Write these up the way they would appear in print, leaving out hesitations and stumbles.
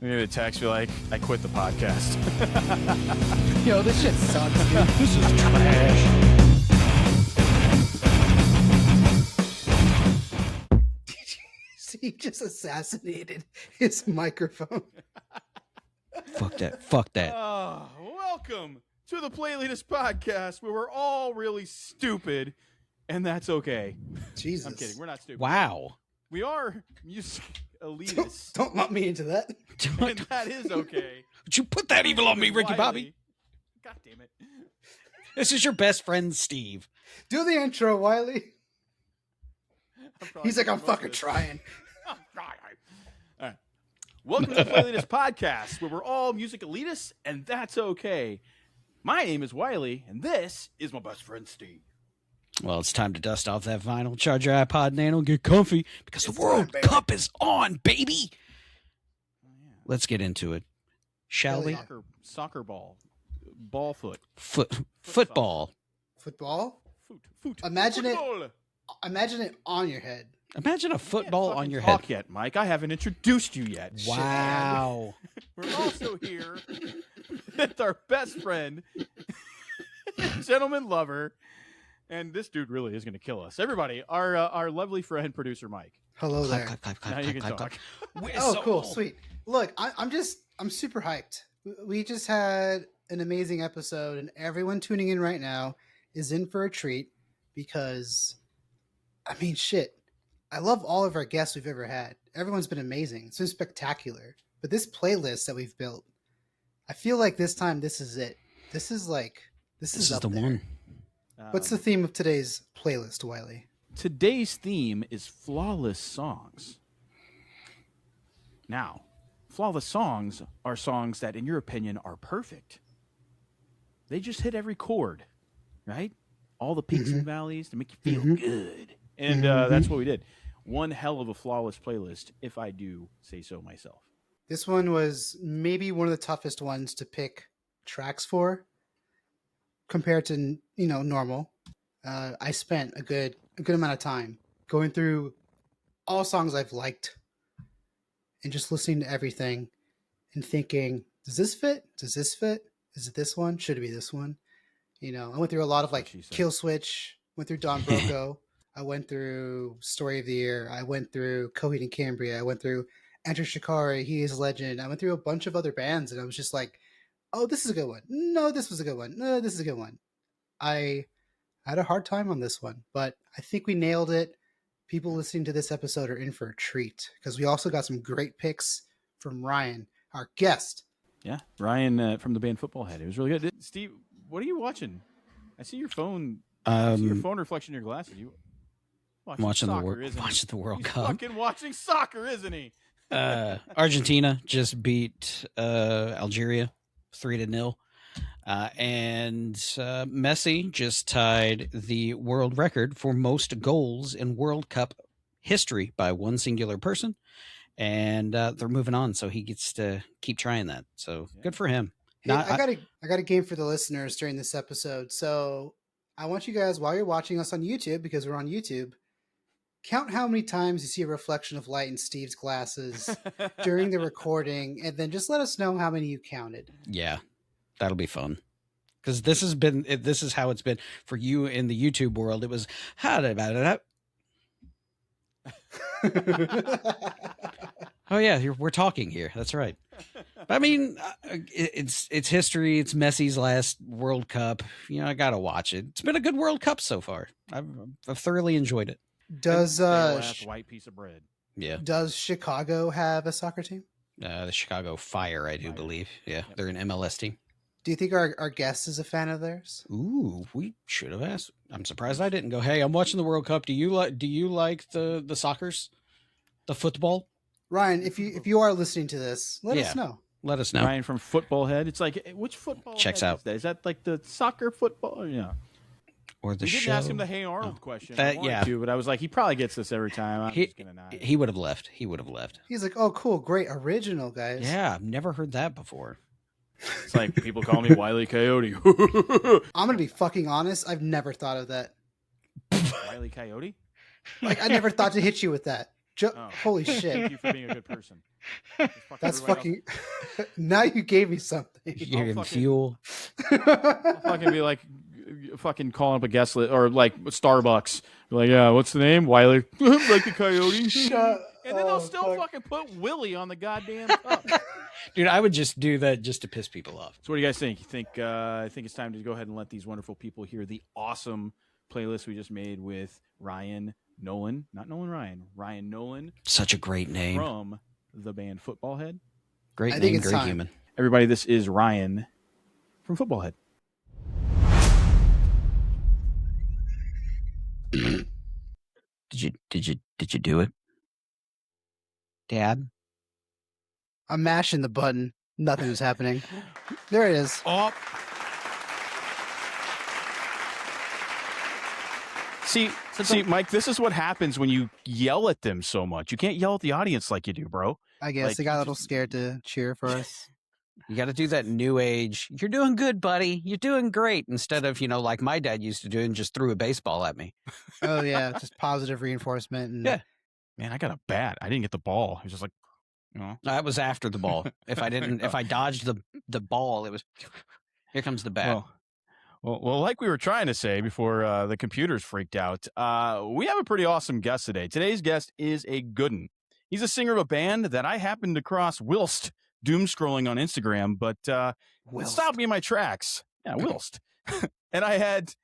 Maybe a text be like, I quit the podcast. Yo, this shit sucks, dude. This is trash. He just assassinated his microphone. Fuck that. Fuck that. Welcome to the Playlitest podcast, where we're all really stupid, and that's okay. Jesus. I'm kidding. We're not stupid. Wow. We are music elitists. Don't lump me into that. And that is okay. Would you put that evil on me, Ricky Bobby? God damn it. This is your best friend, Steve. Do the intro, Wiley. He's like, I'm most of fucking this. trying. I'm trying. All right. Welcome to the Playlitest podcast, where we're all music elitists, and that's okay. My name is Wiley, and this is my best friend, Steve. Well, it's time to dust off that vinyl, charge your iPod Nano, get comfy, because the It's World time, baby. Cup is on, baby. Oh, yeah. Let's get into it, shall Hell we? yeah. Soccer ball. Ball foot. Football. Football? Foot. Imagine it- Football. Imagine it on your head. Imagine a football Can't on your fucking head. talk yet, Mike. I haven't introduced you yet. Wow. We're also here with our best friend, gentleman lover, and this dude really is going to kill us. Everybody, our lovely friend, producer Mike. Hello there. Clap, clap, clap, Now clap, you can clap, talk. clap. Oh, So- cool. Sweet. Look, I'm super hyped. We just had an amazing episode, and everyone tuning in right now is in for a treat because, I mean, shit. I love all of our guests we've ever had. Everyone's been amazing. It's been spectacular. But this playlist that we've built, I feel like this time this is it. This is This up is the there. one. What's the theme of today's playlist, Wiley? Today's theme is flawless songs. Now, flawless songs are songs that, in your opinion, are perfect. They just hit every chord, right? All the peaks and valleys to make you feel good. And that's what we did. One hell of a flawless playlist, if I do say so myself. This one was maybe one of the toughest ones to pick tracks for compared to, normal. I spent a good amount of time going through all songs I've liked and just listening to everything and thinking, does this fit? Does this fit? Is it this one? Should it be this one? I went through a lot of like she said. Kill Switch, went through Don Broco, I went through Story of the Year, I went through Coheed and Cambria, I went through Enter Shikari, He Is Legend. I went through a bunch of other bands, and I was just like, oh, this is a good one. No, this was a good one. No, this is a good one. I had a hard time on this one, but I think we nailed it. People listening to this episode are in for a treat because we also got some great picks from Ryan, our guest. Yeah, Ryan from the band Footballhead. It was really good. Steve, what are you watching? I see your phone. I see your phone reflection in your glasses. You Watching soccer, isn't he? watching the World He's Cup. fucking watching soccer, isn't he? Argentina just beat Algeria 3-0. And Messi just tied the world record for most goals in World Cup history by one singular person. And they're moving on, so he gets to keep trying that. So good for him. Hey, Now, I got a game for the listeners during this episode. So I want you guys, while you're watching us on YouTube, because we're on YouTube, count how many times you see a reflection of light in Steve's glasses during the recording, and then just let us know how many you counted. yeah, that'll be fun. Because this is how it's been for you in the YouTube world. It was oh yeah, we're talking here. That's right. But I mean, it's history. It's Messi's last World Cup. I gotta watch it. It's been a good World Cup so far. I've thoroughly enjoyed it. Does Stale ass white piece of bread. Yeah, does Chicago have a soccer team? the Chicago Fire, I do Fire. believe. Yeah, Yep. they're an MLS team. Do you think our guest is a fan of theirs? Ooh, we should have asked. I'm surprised I didn't go. Hey, I'm watching the World Cup. Do you like the soccer's, the football? Ryan, if you are listening to this, let us know. Let us know. Ryan from Footballhead. It's like, which football Checks head out. Is that? Is that like the soccer football? Yeah. Or the We show. didn't ask him the Hey Arnold question. That- I wanted yeah. to, but I was like, he probably gets this every time. I'm just gonna not. He would have left. He would have left. He's like, oh, cool, great, original, guys. Yeah, I've never heard that before. It's like people call me Wile E. Coyote. I'm gonna be fucking honest. I've never thought of that. Wile E. Coyote. Like, I never thought to hit you with that. Oh. Holy Thank shit. you for being a good person. That's everybody fucking. Now you gave me something. You gave him fucking- fuel. I'll fucking be like, fucking calling up a guest list or like Starbucks. Be like, yeah, what's the name? Wiley, like the Coyote. Shut. And then they'll oh, still fuck. fucking put Willie on the goddamn cup. Dude, I would just do that just to piss people off. So what do you guys think? You think it's time to go ahead and let these wonderful people hear the awesome playlist we just made with Ryan Nolen, not Nolan Ryan, Ryan Nolen Such a great name. from the band Footballhead. Great I think name, it's great time. human. Everybody, this is Ryan from Footballhead. Did you do it? Dad? I'm mashing the button. Nothing was happening. There it is. Oh. See, Mike, this is what happens when you yell at them so much. You can't yell at the audience like you do, bro. I guess Like, they got a you little just- scared to cheer for us. You got to do that new age. You're doing good, buddy. You're doing great. Instead of, like my dad used to do and just threw a baseball at me. Oh yeah, just positive reinforcement. And Yeah. Man, I got a bat. I didn't get the ball. He was just like, That was after the ball. If I dodged the ball, it was, here comes the bat. Well, like we were trying to say before the computers freaked out, we have a pretty awesome guest today. Today's guest is a good'un. He's a singer of a band that I happened to cross whilst doom scrolling on Instagram, but it stopped me in my tracks. Yeah, whilst. And I had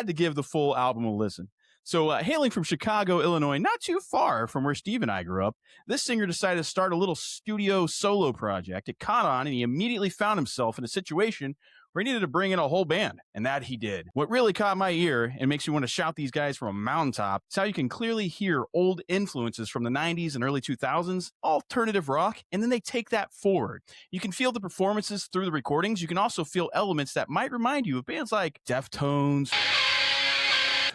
to give the full album a listen. So hailing from Chicago, Illinois, not too far from where Steve and I grew up, this singer decided to start a little studio solo project. It caught on, and he immediately found himself in a situation where he needed to bring in a whole band, and that he did. What really caught my ear and makes me want to shout these guys from a mountaintop is how you can clearly hear old influences from the 90s and early 2000s, alternative rock, and then they take that forward. You can feel the performances through the recordings. You can also feel elements that might remind you of bands like Deftones,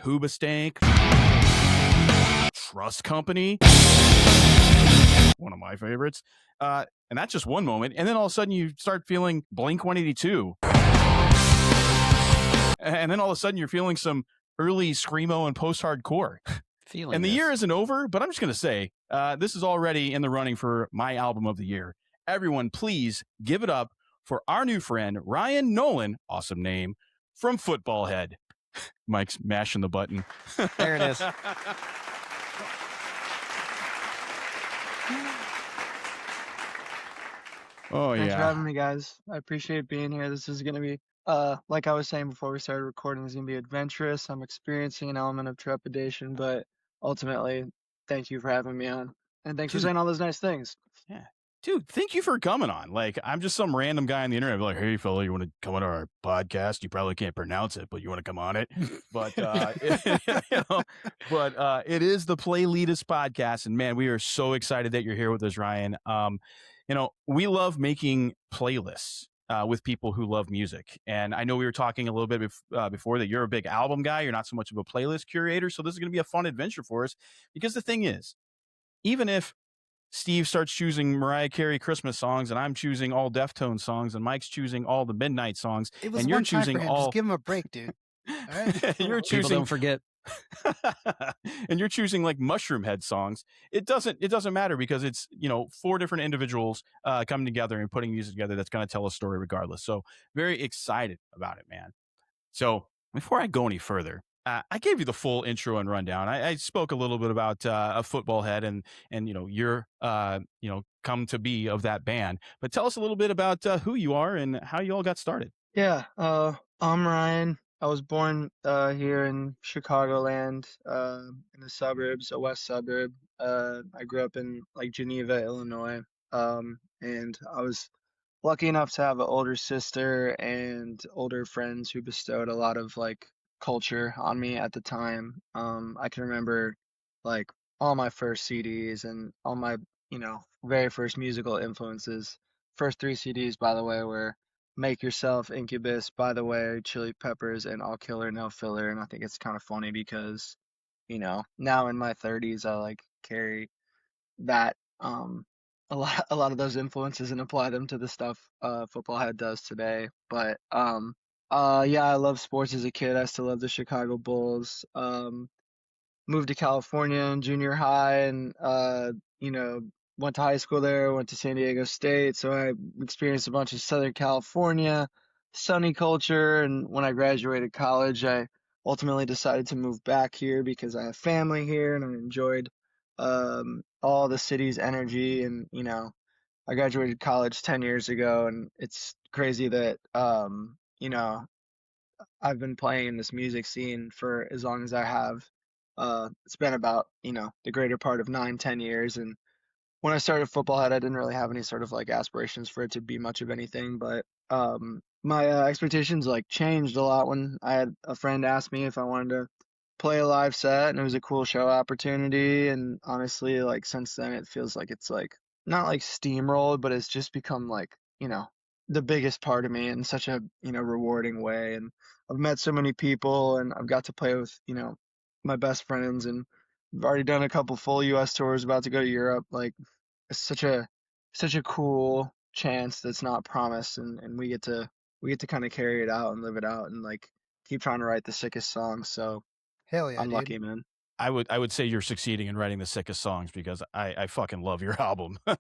Hoobastank, Trust Company, one of my favorites. And that's just one moment. And then all of a sudden you start feeling Blink-182. And then all of a sudden you're feeling some early screamo and post-hardcore. Feeling And the this. year isn't over, but I'm just going to say this is already in the running for my album of the year. Everyone, please give it up for our new friend, Ryan Nolen, awesome name, from Footballhead. Mike's mashing the button. There it is. Oh, Thanks for yeah. having me, guys. I appreciate being here. This is going to be, like I was saying before we started recording, this is going to be adventurous. I'm experiencing an element of trepidation, but ultimately, thank you for having me on. And thanks for Dude. saying all those nice things. Dude, thank you for coming on. Like, I'm just some random guy on the internet. I'd be like, hey, fella, you want to come on our podcast? You probably can't pronounce it, but you want to come on it? But, it is the Playlitest podcast. And man, we are so excited that you're here with us, Ryan. We love making playlists with people who love music. And I know we were talking a little bit before that you're a big album guy. You're not so much of a playlist curator. So this is going to be a fun adventure for us because the thing is, even if Steve starts choosing Mariah Carey Christmas songs, and I'm choosing all Deftones songs, and Mike's choosing all the Midnight songs, it was and you're one time choosing for him. all. Just give him a break, dude. All right. You're People choosing, don't forget. and you're choosing like Mushroom Head songs. It doesn't matter because it's 4 different individuals coming together and putting music together that's going to tell a story regardless. So very excited about it, man. So before I go any further, I gave you the full intro and rundown. I spoke a little bit about a Footballhead and your come to be of that band. But tell us a little bit about who you are and how you all got started. Yeah, I'm Ryan. I was born here in Chicagoland, in the suburbs, a west suburb. I grew up in like Geneva, Illinois, and I was lucky enough to have an older sister and older friends who bestowed a lot of like culture on me at the time. I can remember like all my first CDs and all my, very first musical influences. First 3 CDs, by the way, were Make Yourself, Incubus, By the Way, Chili Peppers, and All Killer No Filler. And I think it's kind of funny because, now in my 30s, I like carry that a lot of those influences and apply them to the stuff Footballhead does today. But yeah, I love sports as a kid. I still love the Chicago Bulls. Moved to California in junior high and went to high school there, went to San Diego State, so I experienced a bunch of Southern California sunny culture. And when I graduated college, I ultimately decided to move back here because I have family here and I enjoyed all the city's energy. And I graduated college 10 years ago, and it's crazy that I've been playing in this music scene for as long as I have. It's been about the greater part of 9, 10 years. And when I started Footballhead, I didn't really have any sort of like aspirations for it to be much of anything, but my expectations like changed a lot when I had a friend ask me if I wanted to play a live set, and it was a cool show opportunity. And honestly, like since then, it feels like it's like not like steamrolled, but it's just become like the biggest part of me in such a rewarding way. And I've met so many people, and I've got to play with my best friends, and I've already done a couple full U.S. tours, about to go to Europe. Like it's such a cool chance that's not promised, and we get to kind of carry it out and live it out and like keep trying to write the sickest songs. So Hell yeah, I'm dude. lucky, man. I would say you're succeeding in writing the sickest songs because I fucking love your album. Thank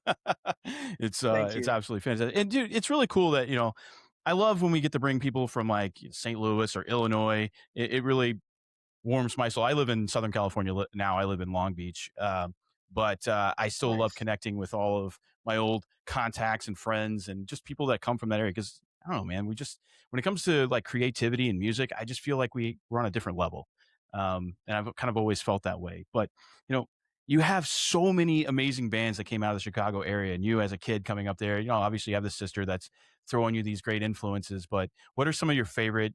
It's you. absolutely fantastic. And dude, it's really cool that, I love when we get to bring people from like St. Louis or Illinois. It really warms my soul. I live in Southern California now. I live in Long Beach. But I still love Nice. connecting with all of my old contacts and friends and just people that come from that area. Cause I don't know, man, when it comes to like creativity and music, I just feel like we're on a different level. And I've kind of always felt that way, but you know, you have so many amazing bands that came out of the Chicago area, and you as a kid coming up there, obviously you have this sister that's throwing you these great influences, but what are some of your favorite,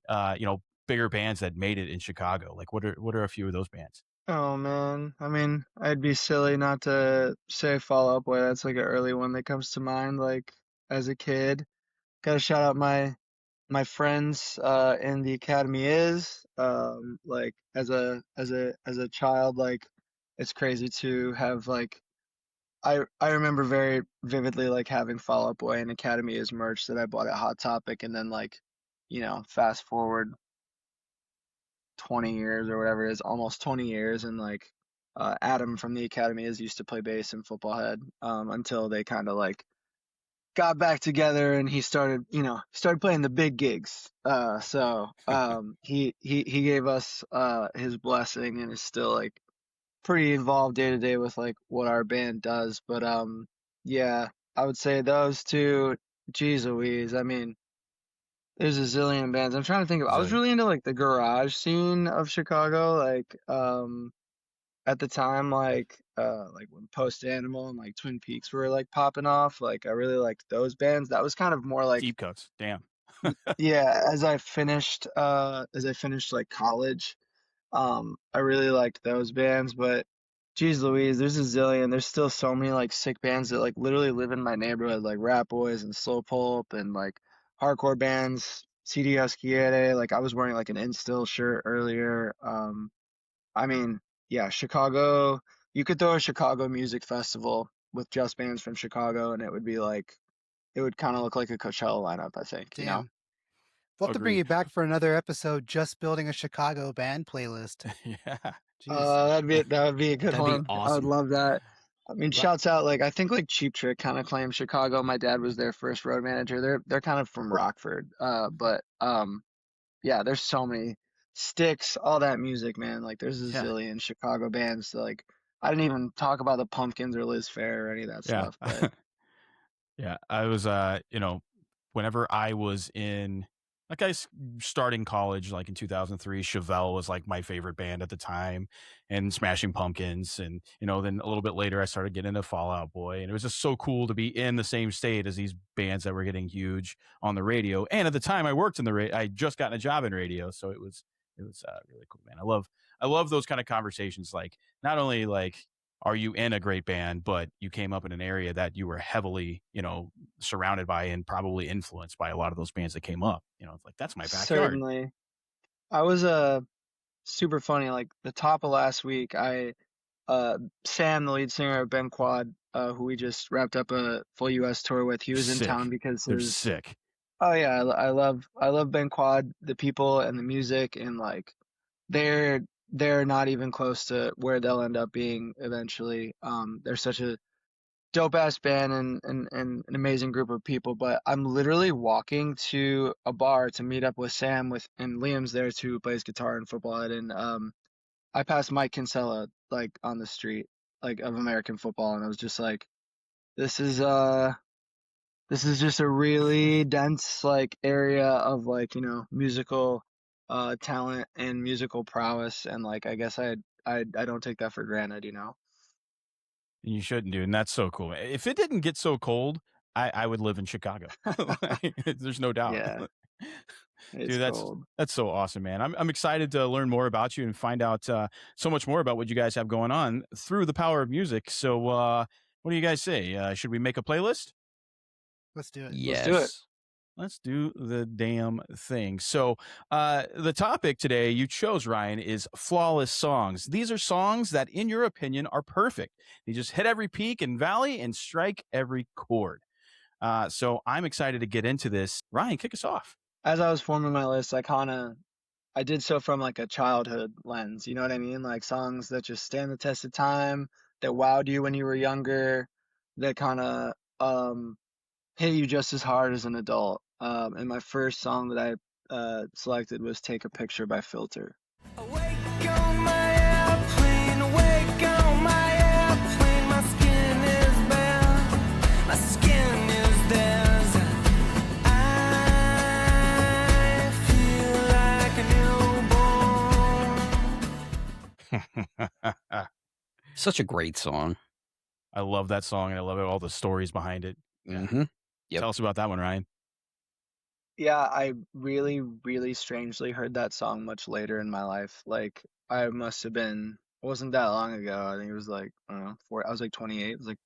bigger bands that made it in Chicago? Like what are a few of those bands? Oh man, I mean, I'd be silly not to say Fall Out Boy. That's like an early one that comes to mind. Like as a kid, gotta shout out my friends in the academy. Is like as a child, like it's crazy to have like I remember very vividly like having Fall Out Boy and Academy as merch that I bought at Hot Topic. And then like fast forward 20 years or whatever it is, almost 20 years, and like Adam from the Academy is used to play bass in Footballhead until they kind of like got back together, and he started playing the big gigs. He gave us his blessing, and is still like pretty involved day to day with like what our band does. But yeah, I would say those two. Geez Louise, I mean, there's a zillion bands. I'm trying to think of. I was Zillion. really into like the garage scene of Chicago, like at the time, like when Post Animal and like Twin Peaks were like popping off. Like I really liked those bands. That was kind of more like Deep cuts. Damn. yeah. As I finished like college, I really liked those bands. But geez Louise, there's a zillion. There's still so many like sick bands that like literally live in my neighborhood, like Rat Boys and Slow Pulp and like hardcore bands, CD Husquiere. Like I was wearing like an Instill shirt earlier. I mean, yeah, Chicago. You could throw a Chicago music festival with just bands from Chicago, and it would be like it would kind of look like a Coachella lineup, I think. Damn. We'll have to bring Agreed. you back for another episode just building a Chicago band playlist. Yeah. Jeez. That would be a good That'd be one. I would awesome. love that. I mean, Right. shouts out like I think like Cheap Trick kind of claims Chicago. My dad was their first road manager. They're kind of from Rockford. But yeah, there's so many Sticks, all that music, man. Like there's a Yeah. zillion Chicago bands. Like I didn't even talk about the Pumpkins or Liz Phair or any of that Yeah. stuff. But Yeah, I was, whenever I was in, like, starting college, like in 2003, Chevelle was like my favorite band at the time, and Smashing Pumpkins, and then a little bit later, I started getting into Fall Out Boy, and it was just so cool to be in the same state as these bands that were getting huge on the radio. And at the time, I worked in the I just gotten a job in radio, so it was really cool, man. I love those kind of conversations, like not only like are you in a great band, but you came up in an area that you were heavily, surrounded by and probably influenced by a lot of those bands that came up. It's like that's my backyard. certainly, I was super funny. Like the top of last week, Sam, the lead singer of Ben Quad, who we just wrapped up a full U.S. tour with, he was in town Sick. because They're his. sick. Oh yeah, I love Ben Quad, the people and the music, and like they're they're not even close to where they'll end up being eventually. They're such a dope ass band and an amazing group of people, but I'm literally walking to a bar to meet up with Sam with and Liam's there too, who plays guitar in Footballhead, and I passed Mike Kinsella like on the street like of American football, and I was just like, this is this is just a really dense like area of like, you know, musical talent and musical prowess, and like I guess I don't take that for granted, you know. You shouldn't do, and that's so cool. If it didn't get so cold, I would live in Chicago. There's no doubt. Yeah, it's Dude, cold. that's so awesome, man. I'm excited to learn more about you and find out so much more about what you guys have going on through the power of music. So, what do you guys say? Should we make a playlist? Let's do it. Yes. Let's do it. Let's do the damn thing. So, the topic today you chose, Ryan, is flawless songs. These are songs that, in your opinion, are perfect. They just hit every peak and valley and strike every chord. So, I'm excited to get into this. Ryan, kick us off. As I was forming my list, I did so from like a childhood lens, you know what I mean? Like songs that just stand the test of time, that wowed you when you were younger, that kind of hit you just as hard as an adult. And my first song that I selected was "Take a Picture" by Filter. Awake on my airplane, awake on my airplane. My skin is bare, my skin is theirs. I feel like a newborn. Such a great song. I love that song, and I love all the stories behind it. Mm-hmm. Yep. Tell us about that one, Ryan. Yeah, I really, really strangely heard that song much later in my life. Like I must have been, it wasn't that long ago. I think it was like, I don't know, I was like 28. It was like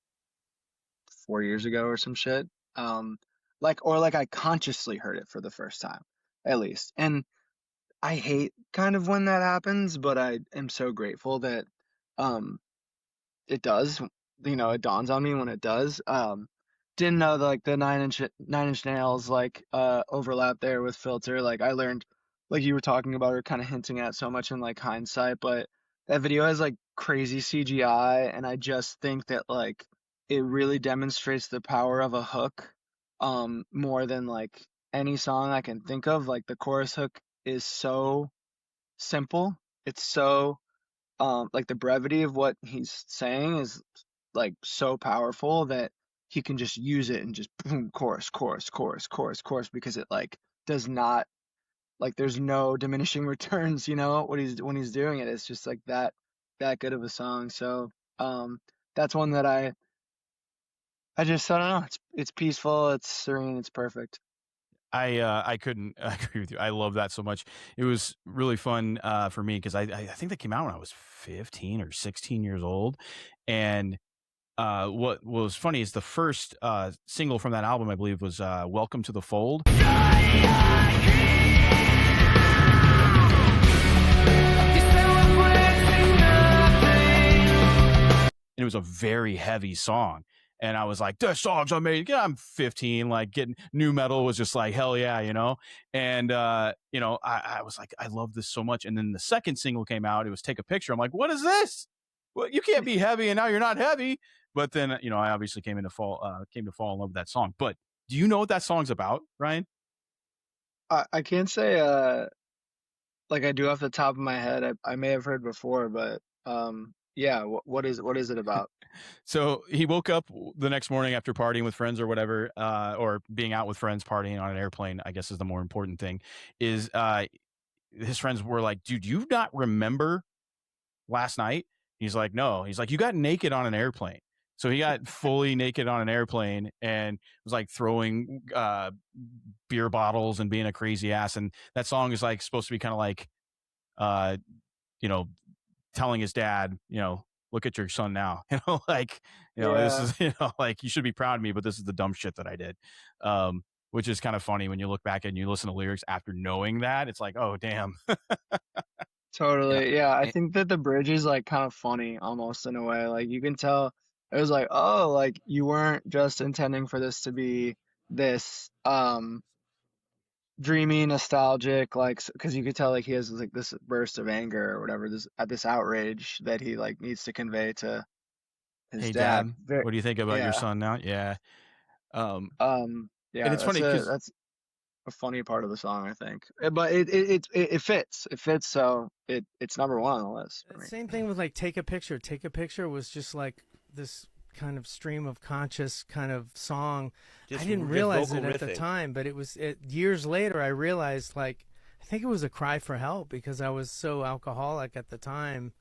4 years ago or some shit. Like I consciously heard it for the first time, at least. And I hate kind of when that happens, but I am so grateful that um it does. You know, it dawns on me when it does. Didn't know like the Nine Inch Nails like overlap there with Filter. Like I learned, like you were talking about or kind of hinting at so much in like hindsight, but that video has like crazy CGI, and I just think that like it really demonstrates the power of a hook, more than like any song I can think of. Like the chorus hook is so simple. It's so like the brevity of what he's saying is like so powerful that he can just use it and just boom, chorus, chorus, chorus, chorus, chorus, because it like does not, like there's no diminishing returns, you know, when he's doing it. It's just like that good of a song. So that's one that I just, I don't know, it's peaceful, it's serene, it's perfect. I couldn't agree with you. I love that so much. It was really fun for me because I think that came out when I was 15 or 16 years old. And what was funny is the first single from that album, I believe, was "Welcome to the Fold." And it was a very heavy song. And I was like, the song's amazing. Yeah, I'm 15, like getting new metal was just like, hell yeah, you know? And, you know, I was like, I love this so much. And then the second single came out. It was Take a Picture. I'm like, what is this? Well, you can't be heavy and now you're not heavy. But then, you know, I obviously came to fall in love with that song. But do you know what that song's about, Ryan? I can't say like I do off the top of my head. I may have heard before, but yeah, what is it about? So he woke up the next morning after partying with friends or whatever, or being out with friends, partying on an airplane, I guess is the more important thing, is his friends were like, dude, you not remember last night? He's like, no. He's like, you got naked on an airplane. So he got fully naked on an airplane and was like throwing beer bottles and being a crazy ass. And that song is like supposed to be kind of like, you know, telling his dad, you know, look at your son now, you know, like, you know, this is, you know, like you should be proud of me, but this is the dumb shit that I did. Which is kind of funny when you look back and you listen to lyrics after knowing that. It's like, oh, damn. Totally. Yeah, I think that the bridge is like kind of funny almost in a way. Like you can tell it was like, oh, like you weren't just intending for this to be this dreamy, nostalgic, like because you could tell like he has like this burst of anger or whatever, this outrage that he like needs to convey to his Hey, dad. Dad, what do you think about your Yeah. son now? Yeah. Yeah, And it's funny because that's a funny part of the song, I think. But it fits. It fits, so it's number one on the list for me. Same thing with like Take a Picture. Take a Picture was just like this kind of stream of conscious kind of song. Just I didn't just realize it vocal at the riffing. time, but years later I realized, like, I think it was a cry for help because I was so alcoholic at the time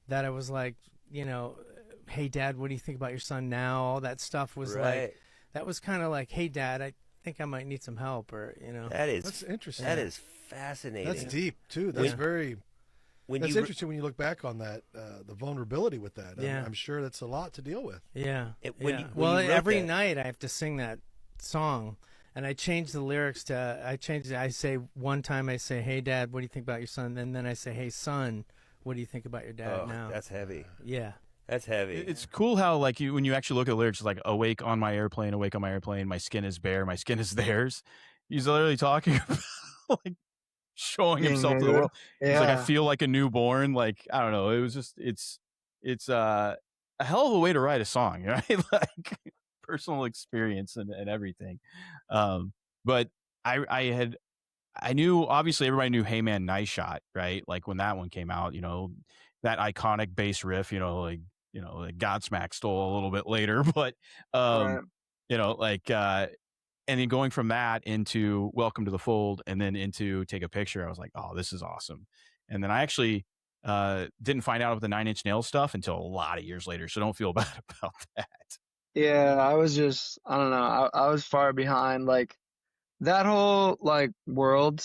that I was like, hey Dad, what do you think about your son now? All that stuff was Right. like, that was kind of like, hey Dad, I think I might need some help, or That's interesting. That is fascinating. That's deep too. That's When- That's interesting when you look back on that, the vulnerability with that. Yeah. I'm sure that's a lot to deal with. Yeah. When yeah. you Well, wrote every that- night I have to sing that song, and I changed the lyrics to. I say one time I say, "Hey Dad, what do you think about your son?" And then I say, "Hey son, what do you think about your dad Oh, now?" that's heavy. Yeah. That's heavy. it's cool how like when you actually look at the lyrics, it's like awake on my airplane, my skin is bare, my skin is theirs. He's literally talking about like showing Being himself to the naked. world. He's like, I Yeah. feel like a newborn. Like, I don't know. It was just, it's a hell of a way to write a song, right? Like personal experience and everything. But I knew, obviously everybody knew Hey Man, Nice Shot, right? Like when that one came out, that iconic bass riff, like Godsmack stole a little bit later, but, Right. and then going from that into Welcome to the Fold and then into Take a Picture, I was like, oh, this is awesome. And then I actually didn't find out about the Nine Inch Nails stuff until a lot of years later. So don't feel bad about that. Yeah, I was just, I don't know, I was far behind, like, that whole, like, world,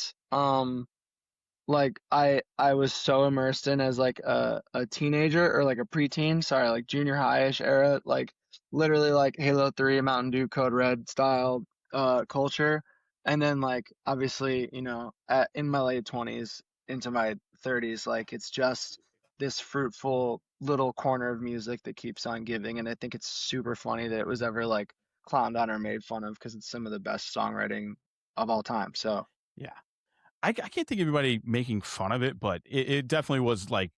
like, I was so immersed in as, like, a teenager, or, like, a preteen, sorry, like, junior high-ish era, like, literally, like, Halo 3, Mountain Dew, Code Red style, culture, and then, like, obviously, in my late 20s, into my 30s, like, it's just this fruitful little corner of music that keeps on giving, and I think it's super funny that it was ever like clowned on or made fun of, because it's some of the best songwriting of all time. So Yeah. I can't think of anybody making fun of it, but it definitely was like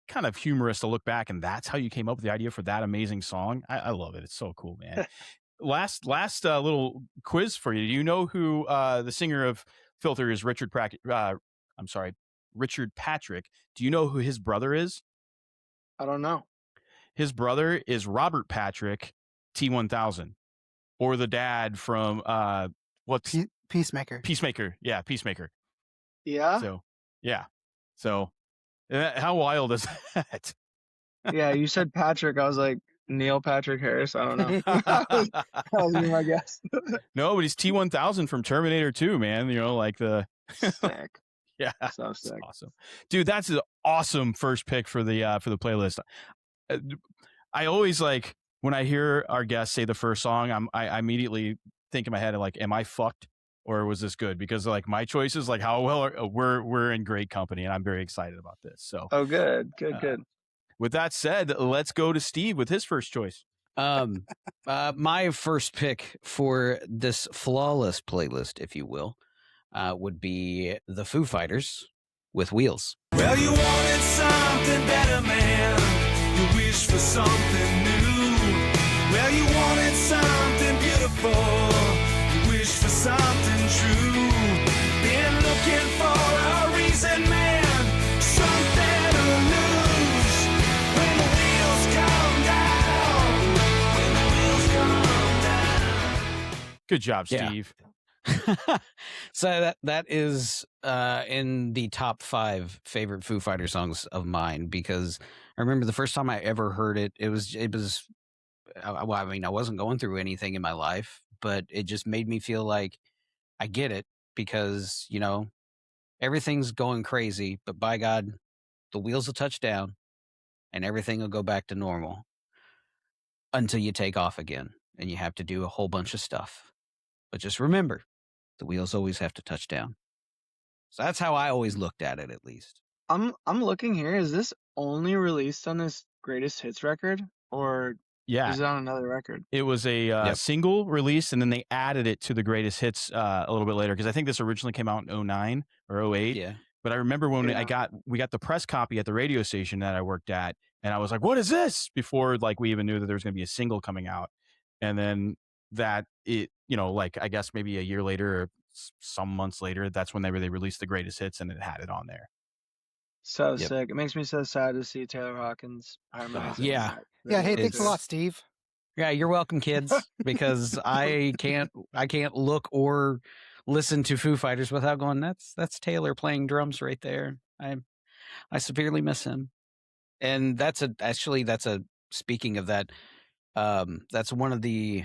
kind of humorous to look back, and that's how you came up with the idea for that amazing song. I love it. It's so cool, man. last little quiz for you. Do you know who the singer of Filter is? Richard Patrick. Do you know who his brother is? I don't know. His brother is Robert Patrick, T1000, or the dad from what's Peacemaker. Peacemaker? Yeah, Peacemaker. Yeah, So, yeah. So, how wild is that? yeah. You said Patrick. I was like Neil Patrick Harris. I don't know. That was my guess. No, but he's T1000 from Terminator 2, man. Like the Sick. yeah, So it's sick. awesome, dude. That's an awesome first pick for the playlist. I always like when I hear our guests say the first song, I immediately think in my head like, am I fucked or was this good? Because like my choices, like how well we're in great company, and I'm very excited about this. So, Oh, good. Good. with that said, let's go to Steve with his first choice. My first pick for this flawless playlist, if you will, would be the Foo Fighters with Wheels. Well, you wanted something better, man. You wished for something new. Well, you wanted something beautiful. You wished for something true. Been looking for a reason, man. Something to lose. When the wheels come down. When the wheels come down. Good job, Yeah. Steve. So that is in the top 5 favorite Foo Fighter songs of mine, because I remember the first time I ever heard it. It was I mean, I wasn't going through anything in my life, but it just made me feel like I get it, because everything's going crazy, but by God, the wheels will touch down and everything will go back to normal until you take off again and you have to do a whole bunch of stuff. But just remember, the wheels always have to touch down. So that's how I always looked at it, at least. I'm looking here. Is this only released on this greatest hits record, or Yeah, is it on another record? it was a Yep. single release, and then they added it to the greatest hits a little bit later, because I think this originally came out in 2009 or 2008. Yeah. But I remember when Yeah. we got the press copy at the radio station that I worked at, And I was like, what is this? Before like we even knew that there was going to be a single coming out. And then that it, like I guess maybe a year later or some months later, that's when they released the greatest hits and it had it on there. So Yep. sick. It makes me so sad to see Taylor Hawkins harmonizing. Yeah. that. Yeah, hey, It's- thanks a lot, Steve. Yeah, you're welcome, kids, because I can't look or listen to Foo Fighters without going, that's Taylor playing drums right there. I severely miss him. And speaking of that, that's one of the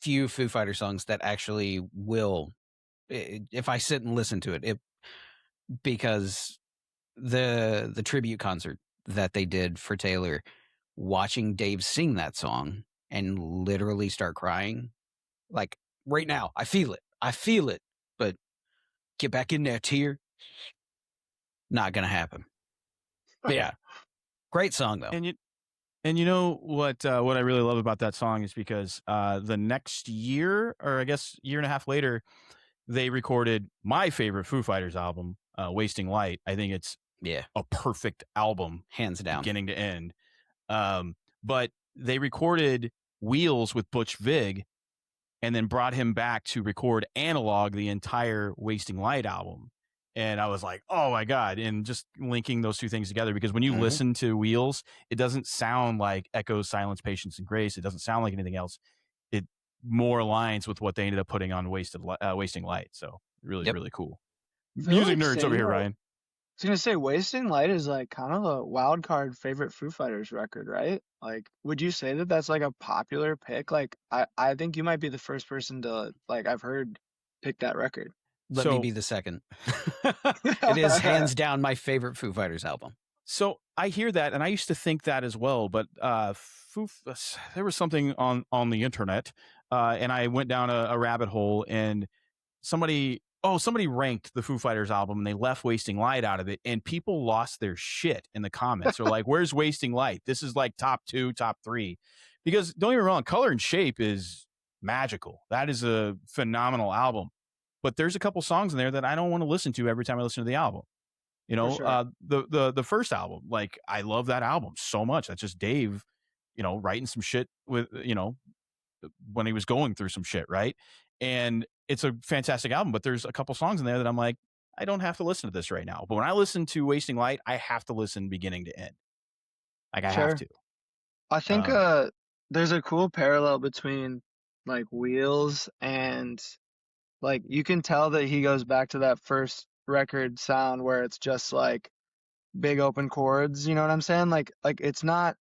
few Foo Fighter songs that actually will, if I sit and listen to it, because the tribute concert that they did for Taylor, watching Dave sing that song and literally start crying, like right now, I feel it, but get back in there, tear. Not gonna happen. But yeah, great song though. And you know what I really love about that song is because the next year, or I guess year and a half later, they recorded my favorite Foo Fighters album, Wasting Light. I think it's a perfect album, hands down, beginning to end. But they recorded Wheels with Butch Vig and then brought him back to record Analog, the entire Wasting Light album. And I was like, oh my God. And just linking those two things together, because when you listen to Wheels, it doesn't sound like Echoes, Silence, Patience, and Grace. It doesn't sound like anything else. It more aligns with what they ended up putting on Wasting Light. So really cool. Music nerds over here, Ryan. I was gonna say, Wasting Light is like kind of a wild card favorite Foo Fighters record, right? Like, would you say that that's like a popular pick? Like, I think you might be the first person to, like, I've heard pick that record. Let me be the second. It is hands down my favorite Foo Fighters album. So I hear that, and I used to think that as well. But there was something on the internet, and I went down a rabbit hole, and somebody ranked the Foo Fighters album, and they left Wasting Light out of it, and people lost their shit in the comments. They're like, "Where's Wasting Light? This is like top 2, top 3." Because don't get me wrong, Color and Shape is magical. That is a phenomenal album. But there's a couple songs in there that I don't want to listen to every time I listen to the album. Sure. The first album, like I love that album so much. That's just Dave, writing some shit with, when he was going through some shit, right? And it's a fantastic album, but there's a couple songs in there that I'm like, I don't have to listen to this right now. But when I listen to Wasting Light, I have to listen beginning to end. Like I have to. I think there's a cool parallel between like Wheels and, like, you can tell that he goes back to that first record sound where it's just like big open chords, you know what I'm saying? Like it's not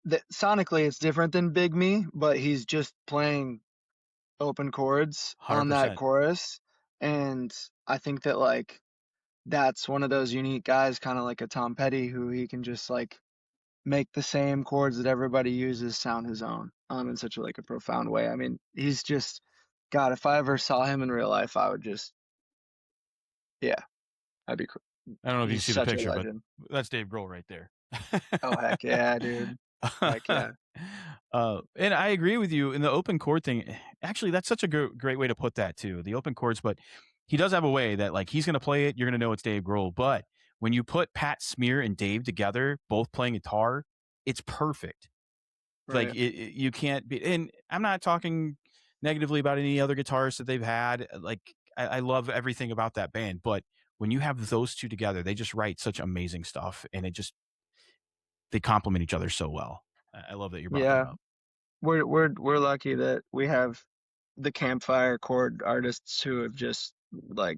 that sonically it's different than Big Me, but he's just playing open chords on that 100%. chorus. And I think that, like, that's one of those unique guys, kind of like a Tom Petty, who he can just like make the same chords that everybody uses sound his own in such a, like, a profound way. I mean, he's just, God, if I ever saw him in real life, I would just, I'd be cool. I don't know if you He's see the such a picture, but legend. that's Dave Grohl right there. Oh, heck yeah, dude. Heck yeah. And I agree with you in the open chord thing. Actually, that's such a great way to put that too. The open chords, but he does have a way that, like, he's going to play it. You're going to know it's Dave Grohl. But when you put Pat Smear and Dave together, both playing guitar, it's perfect. Right. Like you can't be, and I'm not talking negatively about any other guitarists that they've had. Like I love everything about that band, but when you have those two together, they just write such amazing stuff, and they complement each other so well. I love that you brought that up. We're lucky that we have the campfire chord artists who have just, like,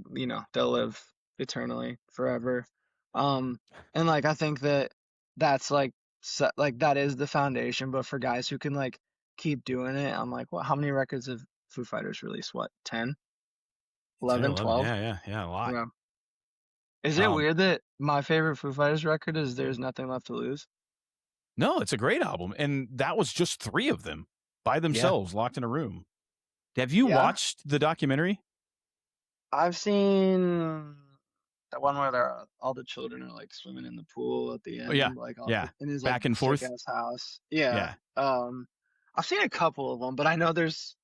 they'll live eternally forever. And like, I think that that's like that is the foundation, but for guys who can, like, keep doing it, I'm like, well, how many records have Foo Fighters released? What, 10? 11, 12? Yeah, a lot. Yeah. Is it weird that my favorite Foo Fighters record is There's Nothing Left to Lose? No, it's a great album, and that was just 3 of them by themselves, locked in a room. Have you watched the documentary? I've seen that one where all the children are, like, swimming in the pool at the end. Like, in his, like, back and forth sick-ass house. Yeah. I've seen a couple of them, but I know there's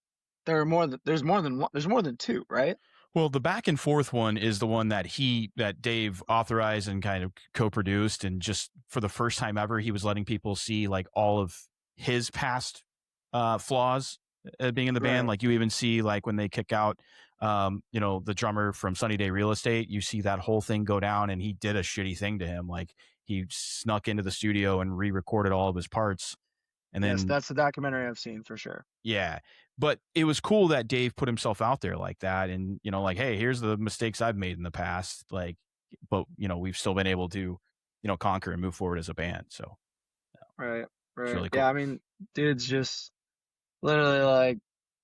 more than 2, right? Well, the back and forth one is the one that Dave authorized and kind of co-produced, and just for the first time ever, he was letting people see like all of his past flaws being in the band. Right. Like you even see like when they kick out, the drummer from Sunny Day Real Estate, you see that whole thing go down, and he did a shitty thing to him. Like he snuck into the studio and re-recorded all of his parts, and Yes, then that's the documentary I've seen for sure. yeah. But it was cool that Dave put himself out there like that, and like, hey, here's the mistakes I've made in the past, like, but we've still been able to conquer and move forward as a band. So Right. it's Right. really Yeah, cool. I mean, dude's just literally like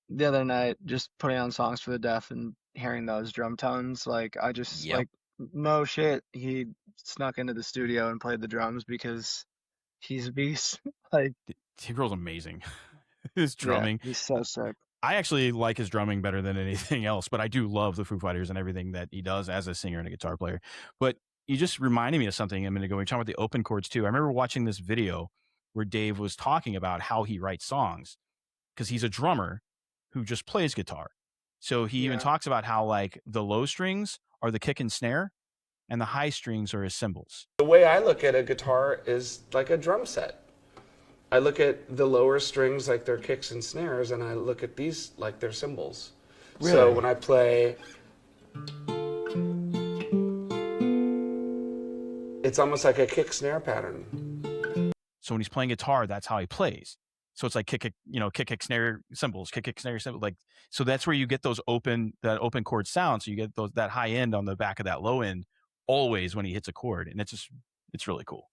the other night just putting on songs for the deaf and hearing those drum tones. Like I just Yep. like no shit. He snuck into the studio and played the drums because he's a beast. Like Dave Grohl's amazing. His yeah, drumming, he's so sick. I actually like his drumming better than anything else, but I do love the Foo Fighters and everything that he does as a singer and a guitar player. But you just reminded me of something a minute ago. We were talking about the open chords too. I remember watching this video where Dave was talking about how he writes songs, because he's a drummer who just plays guitar. So he even Yeah. talks about how like the low strings are the kick and snare and the high strings are his cymbals. The way I look at a guitar is like a drum set. I look at the lower strings like they're kicks and snares, and I look at these like they're cymbals. So when I play, it's almost like a kick snare pattern. So when he's playing guitar, that's how he plays. So it's like kick, snare cymbals, kick, snare cymbals. Like, so that's where you get that open chord sound. So you get that high end on the back of that low end always when he hits a chord. And it's really cool.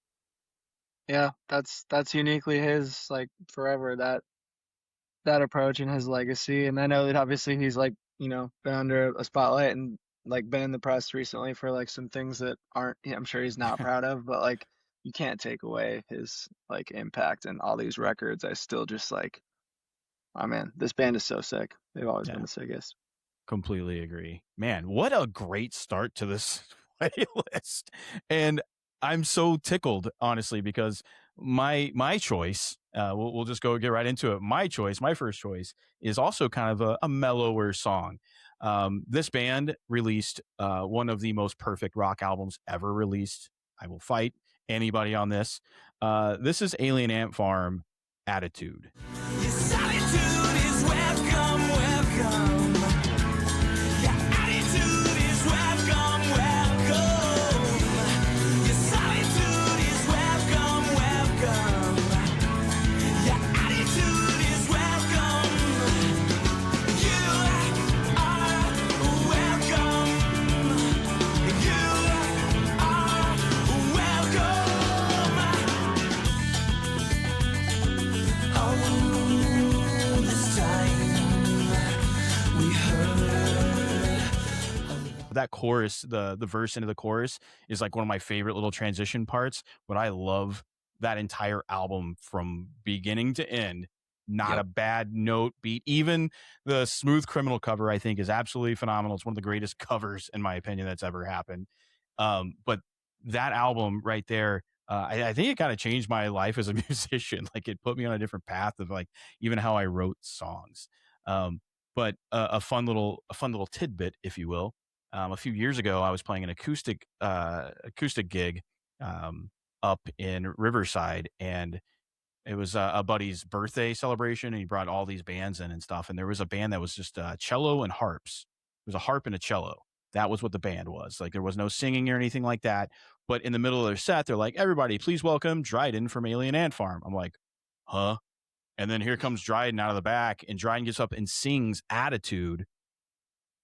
Yeah, that's uniquely his, like forever, that approach and his legacy. And I know that obviously he's like, been under a spotlight and like been in the press recently for like some things that aren't, I'm sure he's not proud of, but like you can't take away his like impact and all these records. I still just like, oh man, this band is so sick. They've always been the sickest. Completely agree. Man, what a great start to this playlist. And I'm so tickled, honestly, because my choice, we'll just get right into it. My first choice is also kind of a mellower song. This band released one of the most perfect rock albums ever released. I will fight anybody on this. This is Alien Ant Farm, Attitude. Your solitude is welcome, welcome. Your attitude is welcome, welcome. Your solitude is welcome, welcome. Your attitude is welcome. You are welcome. You are welcome. Oh, this time we heard. That chorus, the verse into the chorus is like one of my favorite little transition parts, but I love that entire album from beginning to end. Not a bad note beat. Even the Smooth Criminal cover, I think, is absolutely phenomenal. It's one of the greatest covers, in my opinion, that's ever happened. But that album right there, I think it kind of changed my life as a musician. Like it put me on a different path of like even how I wrote songs. But a fun little tidbit, if you will. A few years ago, I was playing an acoustic gig up in Riverside, and it was a buddy's birthday celebration, and he brought all these bands in and stuff. And there was a band that was just cello and harps. It was a harp and a cello. That was what the band was. Like there was no singing or anything like that. But in the middle of their set, they're like, "Everybody, please welcome Dryden from Alien Ant Farm." I'm like, huh? And then here comes Dryden out of the back, and Dryden gets up and sings Attitude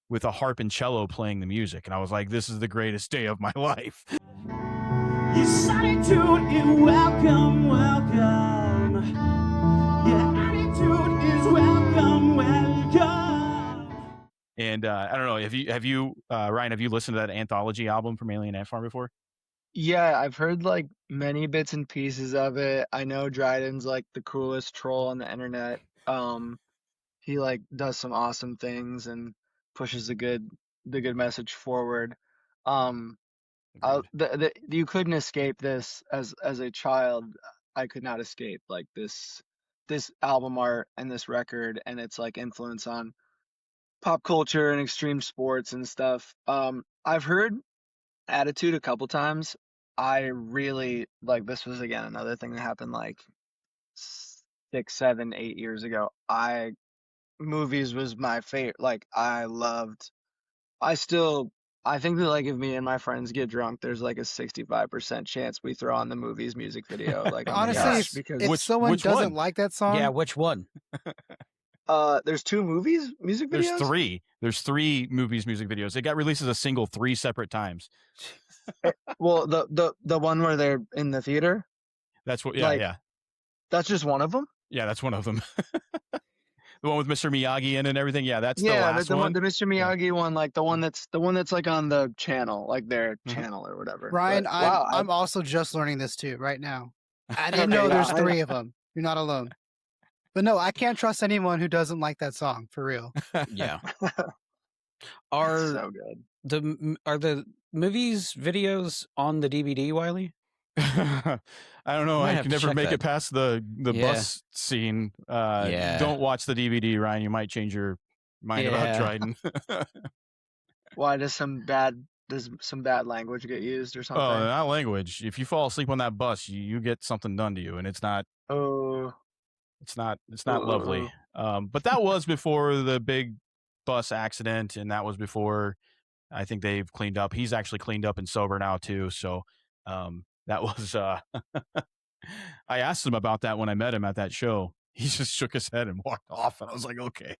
with a harp and cello playing the music. And I was like, this is the greatest day of my life. Your solitude is welcome, welcome. Your attitude is welcome, welcome. And I don't know, have you Ryan, have you listened to that anthology album from Alien Ant Farm before? Yeah, I've heard like many bits and pieces of it. I know Dryden's like the coolest troll on the internet. He like does some awesome things and pushes the good message forward. Um, you couldn't escape this as a child. I could not escape like this album art and this record and its like influence on pop culture and extreme sports and stuff. I've heard Attitude a couple times. I really like this was again another thing that happened like 6, 7, 8 years ago. Movies was my favorite. Like I still I think that like if me and my friends get drunk, there's like a 65% chance we throw on the movie's music video like on the Honestly, couch if, because if someone which doesn't one? like that song, Yeah, which one? there's 2 music There's videos. three. There's 3 movies music videos. It got released as a single 3 separate times. Well, the one where they're in the theater, That's what. like Yeah. that's just one of them. Yeah, that's one of them. The one with Mr. Miyagi in and everything. Yeah, that's the Yeah, last the one. the Mr. Miyagi one, like the one that's like on the channel, like their Mhm. channel or whatever. Ryan, But, I'm wow, I'm also just learning this too right now. I didn't Okay, know yeah, there's I- 3 of them. You're not alone. But no, I can't trust anyone who doesn't like that song for real. Yeah. it's Are so good. the movies videos on the DVD, Wiley? I don't know. Might I have can to never check make that. it past the Yeah. bus scene. Yeah. Don't watch the DVD, Ryan. You might change your mind about Yeah. Dryden. Why does some bad language get used or Oh, something? not language. If you fall asleep on that bus, you get something done to you, and it's not Oh, lovely. But that was before the big bus accident, and that was before I think they've cleaned up. He's actually cleaned up and sober now too. So that was I asked him about that when I met him at that show. He just shook his head and walked off, and I was like, okay.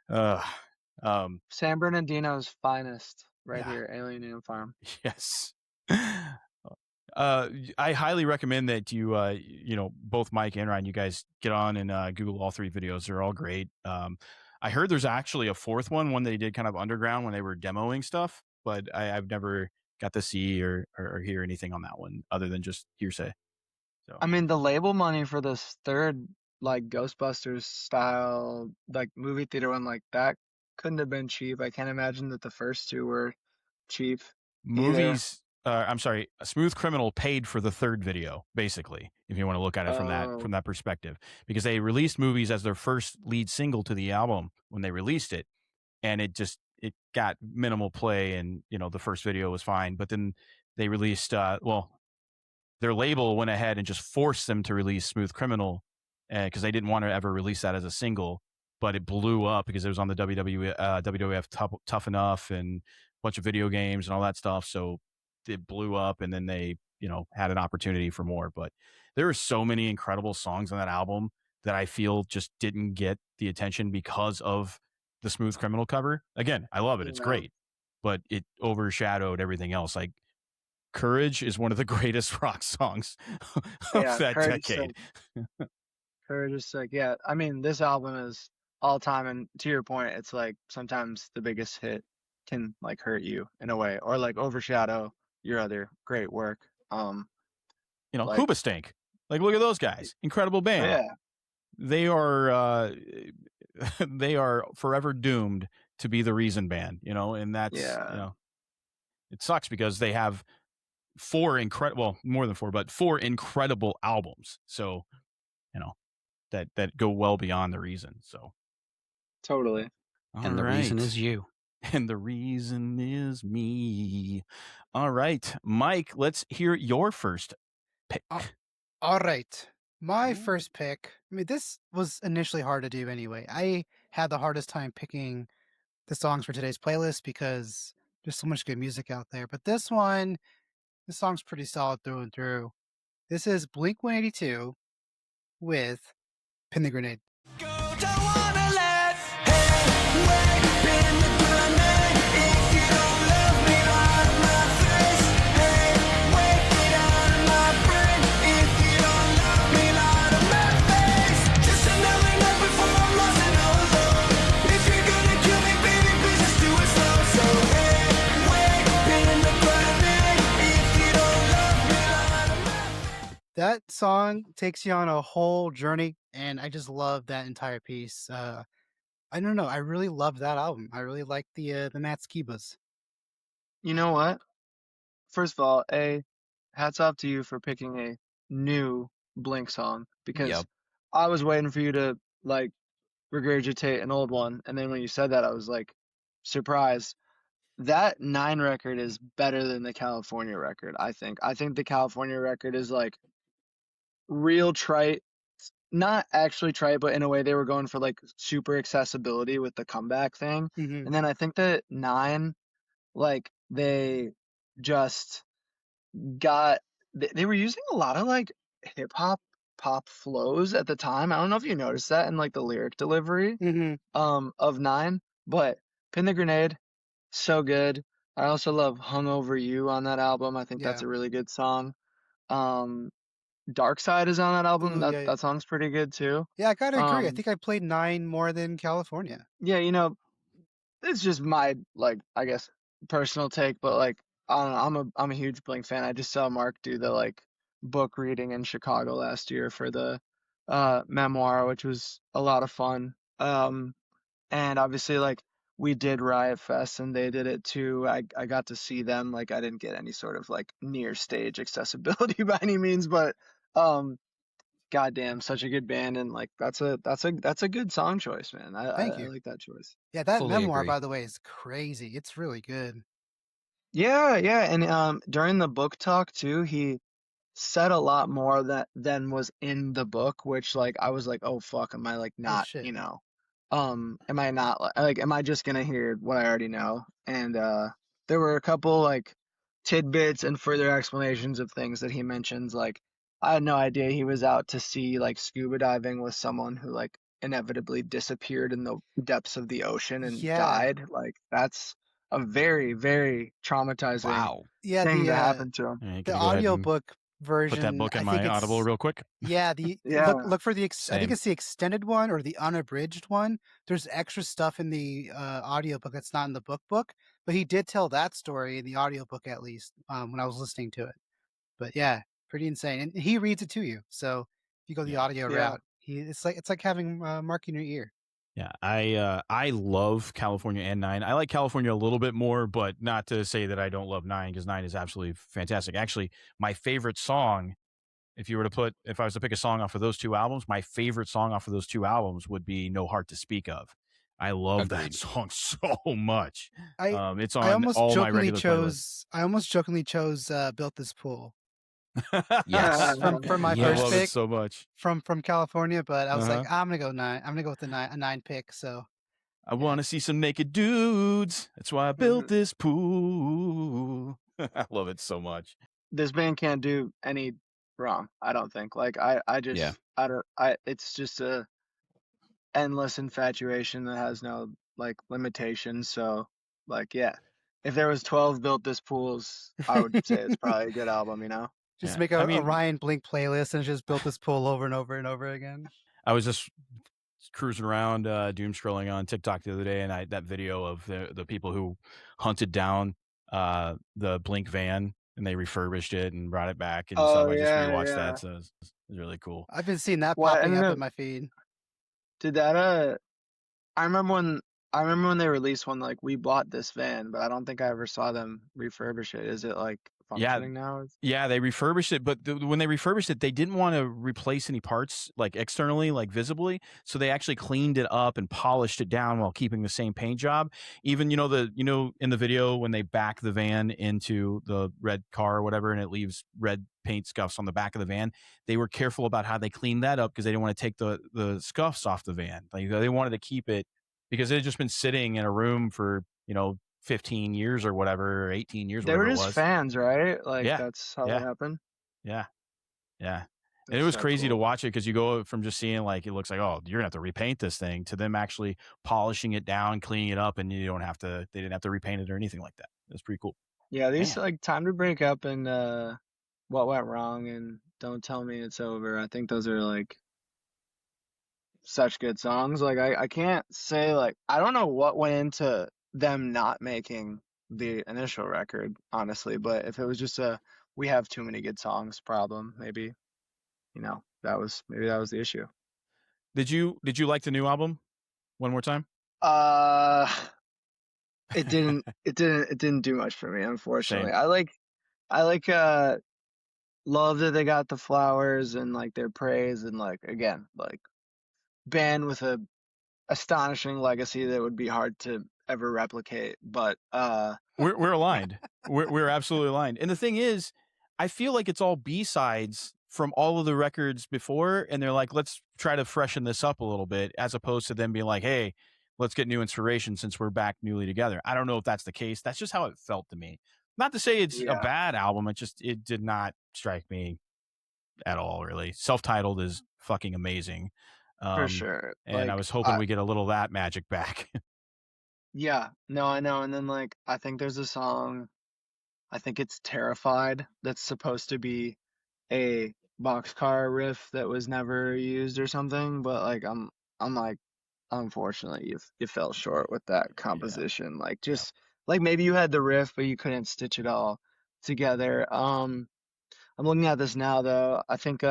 San Bernardino's finest, right Yeah. here, Alien Ant Farm. Yes. I highly recommend that you, both Mike and Ryan, you guys get on and Google all 3 videos. They're all great. I heard there's actually a 4th one they did kind of underground when they were demoing stuff, but I've never got to see or hear anything on that one other than just hearsay. So I mean, the label money for this third, like Ghostbusters style, like movie theater one, like that couldn't have been cheap. I can't imagine that the first 2 were cheap. movies. I'm sorry. A Smooth Criminal paid for the 3rd video, basically, if you want to look at it from Oh. that perspective, because they released Movies as their first lead single to the album when they released it, and it got minimal play, and the first video was fine, but then they released their label went ahead and just forced them to release Smooth Criminal because they didn't want to ever release that as a single, but it blew up because it was on the WWF Tough Enough and a bunch of video games and all that stuff. So it blew up, and then they, had an opportunity for more. But there are so many incredible songs on that album that I feel just didn't get the attention because of the Smooth Criminal cover. Again, I love it. It's Yeah. great, but it overshadowed everything else. Like, Courage is one of the greatest rock songs of Yeah, that Courage is decade. Courage is sick. Yeah, I mean, this album is all time, and to your point, it's like sometimes the biggest hit can like hurt you in a way, or like overshadow your other great work. Like- Hoobastank. Like, look at those guys. Incredible band. Yeah, They are they are forever doomed to be the Reason band, and that's, Yeah. it sucks because they have 4 incredible, more than 4, but 4 incredible albums. So, that go well beyond the Reason. So, totally. And the reason is you. And the reason is me. All right, Mike, let's hear your first pick. All right. My first pick, I mean, this was initially hard to do anyway. I had the hardest time picking the songs for today's playlist because there's so much good music out there. But this song's pretty solid through and through. This is Blink 182 with Pin the Grenade. That song takes you on a whole journey, and I just love that entire piece. I don't know. I really love that album. I really like the Matt Skibas. You know what? First of all, hats off to you for picking a new Blink song because Yep. I was waiting for you to like regurgitate an old one. And then when you said that, I was like surprised. That 9 record is better than the California record, I think. I think the California record is like real trite, not actually trite, but in a way they were going for like super accessibility with the comeback thing. Mhm. And then I think that 9, like they just got, they were using a lot of like hip hop pop flows at the time. I don't know if you noticed that in like the lyric delivery Mhm. of 9, but Pin the Grenade, so good. I also love Hung Over You on that album. I think that's Yeah. a really good song. Dark Side is on that album. Ooh, yeah, yeah. That song's pretty good too. Yeah, I gotta agree. I Um, think I played 9 more than California. yeah, you know, it's just my like I guess personal take, but like I don't know, I'm a huge Blink fan. I just saw Mark do the like book reading in Chicago last year for the memoir, which was a lot of fun. And obviously like we did Riot Fest and they did it too. I got to see them. Like I didn't get any sort of like near stage accessibility by any means, but um goddamn, such a good band, and like that's a good song choice, man. Thank I you. like that choice. Yeah, that Fully memoir, agree. by the way, is crazy. It's really good. Yeah, yeah, and during the book talk too, he said a lot more that than was in the book, which like I was like, oh fuck, am I like Oh not, shit. am I not like am I just gonna hear what I already know? And there were a couple like tidbits and further explanations of things that he mentions. Like I had no idea he was out to sea like scuba diving with someone who like inevitably disappeared in the depths of the ocean and Yeah. died. Like that's a very, very traumatizing Wow. Yeah, thing to happen to him. Yeah, the can you go ahead and audiobook put that version, book in I think my Audible it's real quick? yeah, the Yeah. look for the I think Same. it's the extended one or the unabridged one. There's extra stuff in the audiobook that's not in the book, but he did tell that story in the audiobook at least when I was listening to it. But yeah, pretty insane. And he reads it to you. So if you go the Yeah. audio Yeah. route, it's like having Mark in your ear. Yeah, I love California and 9. I like California a little bit more, but not to say that I don't love 9 because 9 is absolutely fantastic. Actually, my favorite song, if I was to pick a song off of those 2 albums, my favorite song off of those 2 albums would be No Heart to Speak Of. I love that Agreed. song so much. I It's I on almost all my jokingly regular playlists. chose Built This Pool Yes. from my I first love it pick so much. from California, but I was like, Uh-huh. I'm gonna go 9. I'm gonna go with a 9 pick. So I want to see some naked dudes. That's why I built this pool. I love it so much. This band can't do any wrong, I don't think. Like I just Yeah. I don't it's just a endless infatuation that has no like limitations. So like yeah. If there was 12 Built This Pools, I would say it's probably a good album, you know? just Yeah. make I a mean, Ryan Blink playlist and just Built This Pool over and over and over again. I was just cruising around, doom scrolling on TikTok the other day, and that video of the people who hunted down the Blink van and they refurbished it and brought it back and stuff. Oh I just yeah, rewatched yeah. that, so it's really cool. I've been seeing that What popping ended up up in my feed. did that I remember when they released one like we bought this van, but I don't think I ever saw them refurbish it. Is it like Yeah, functioning now? yeah, they refurbished it, but when they refurbished it, they didn't want to replace any parts like externally, like visibly. So they actually cleaned it up and polished it down while keeping the same paint job. Even in the video when they back the van into the red car or whatever, and it leaves red paint scuffs on the back of the van, they were careful about how they cleaned that up because they didn't want to take the scuffs off the van. Like they wanted to keep it because it had just been sitting in a room for 15 years or whatever, or 18 years, They were whatever it just was. fans, right? Like Yeah, that's how yeah, that happened. yeah, yeah. And it That's was so crazy to cool. watch it because you go from just seeing like it looks like, oh, you're gonna have to repaint this thing, to them actually polishing it down, cleaning it up, and they didn't have to repaint it or anything like that. It was pretty cool. Yeah, these Man. like Time to Break Up and What Went Wrong and Don't Tell Me It's Over. I think those are like such good songs. Like I can't say like I don't know what went into them not making the initial record, honestly, but if it was just a we have too many good songs problem, maybe, that was the issue. Did you like the new album? One more time. Uh it didn't do much for me, unfortunately. Same. I like love that they got the flowers and like their praise and like again, like band with a astonishing legacy that would be hard to ever replicate. But we're aligned. We're absolutely aligned. And the thing is, I feel like it's all B-sides from all of the records before, and they're like, let's try to freshen this up a little bit, as opposed to them being like, hey, let's get new inspiration since we're back newly together. I don't know if that's the case. That's just how it felt to me. Not to say it's a bad album. It did not strike me at all, really. Self-titled is fucking amazing. For sure. And Like, I was hoping we get a little of that magic back. Yeah, no, I know. And then like I think there's a song, I think it's Terrified, that's supposed to be a boxcar riff that was never used or something, but like I'm like, unfortunately you fell short with that composition. Like just like maybe you had the riff but you couldn't stitch it all together. I'm looking at this now though. I think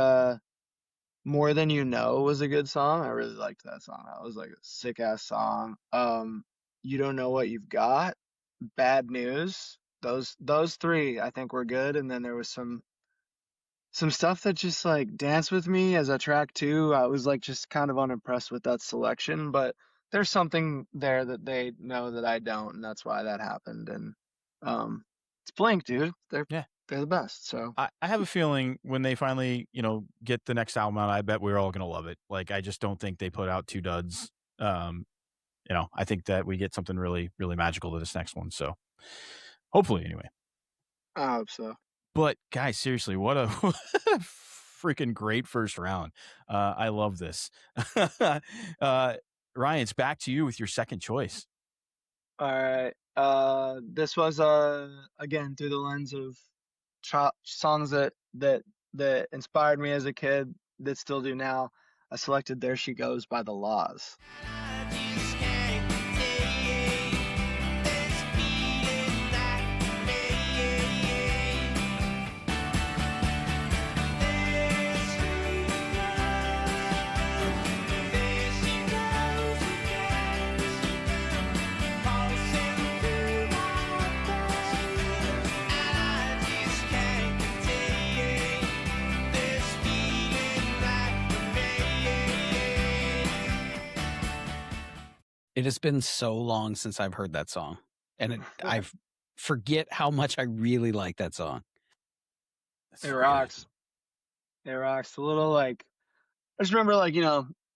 More Than You Know was a good song. I really liked that song. That was like a sick ass song. You Don't Know What You've Got, Bad News. Those three I think were good. And then there was some stuff that just like Dance With Me as a track too. I was like just kind of unimpressed with that selection, but there's something there that they know that I don't, and that's why that happened. And it's Blink, dude. They're the best. So I have a feeling when they finally, get the next album out, I bet we're all gonna love it. Like, I just don't think they put out two duds. I think that we get something really, really magical to this next one. So hopefully, anyway. I hope so. But guys, seriously, what a freaking great first round. I love this. Ryan, it's back to you with your second choice. All right. This was again through the lens of songs that inspired me as a kid that still do now. I selected There She Goes by The Laws. It has been so long since I've heard that song, and I forget how much I really like that song. It rocks. It rocks. A little like, I just remember like,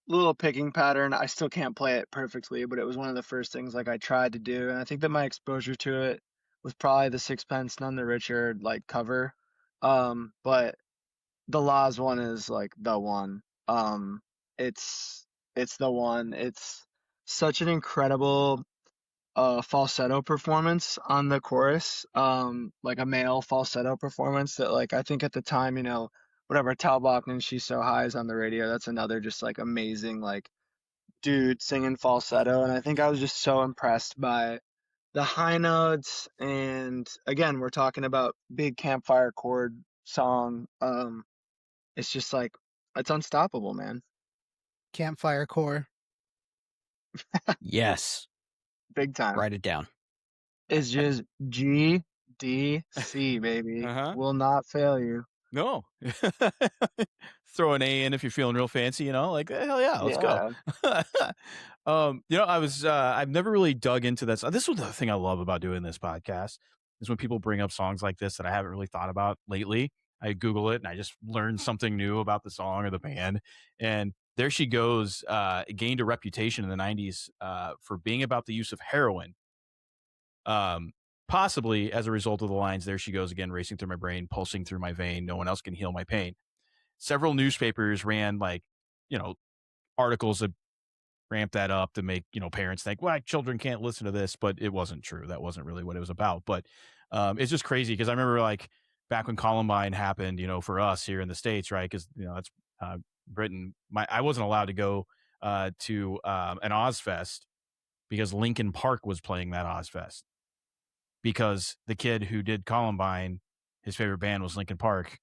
little picking pattern. I still can't play it perfectly, but it was one of the first things like I tried to do. And I think that my exposure to it was probably the Sixpence None the Richer like cover. But the Laws one is like the one. It's the one. It's such an incredible falsetto performance on the chorus, like a male falsetto performance that like I think at the time, whatever Tal Bachman, She's So High is on the radio, that's another just like amazing like dude singing falsetto. And I think I was just so impressed by the high notes. And again, we're talking about big campfire chord song. It's just like, it's unstoppable, man. Campfire core. Yes. Big time. Write it down. It's just G, D, C, baby. Will not fail you. No. Throw an A in if you're feeling real fancy, like, hell yeah, let's go. I've never really dug into this. This is the thing I love about doing this podcast is when people bring up songs like this that I haven't really thought about lately. I Google it and I just learn something new about the song or the band. And There She Goes gained a reputation in the 90s for being about the use of heroin. Possibly as a result of the lines, "There she goes again, racing through my brain, pulsing through my vein. No one else can heal my pain." Several newspapers ran articles that ramped that up to make, parents think, well, children can't listen to this, but it wasn't true. That wasn't really what it was about. But it's just crazy because I remember like back when Columbine happened, for us here in the States, right? Because, that's Britain. I wasn't allowed to go to an Ozfest because Linkin Park was playing that Ozfest. Because the kid who did Columbine, his favorite band was Linkin Park.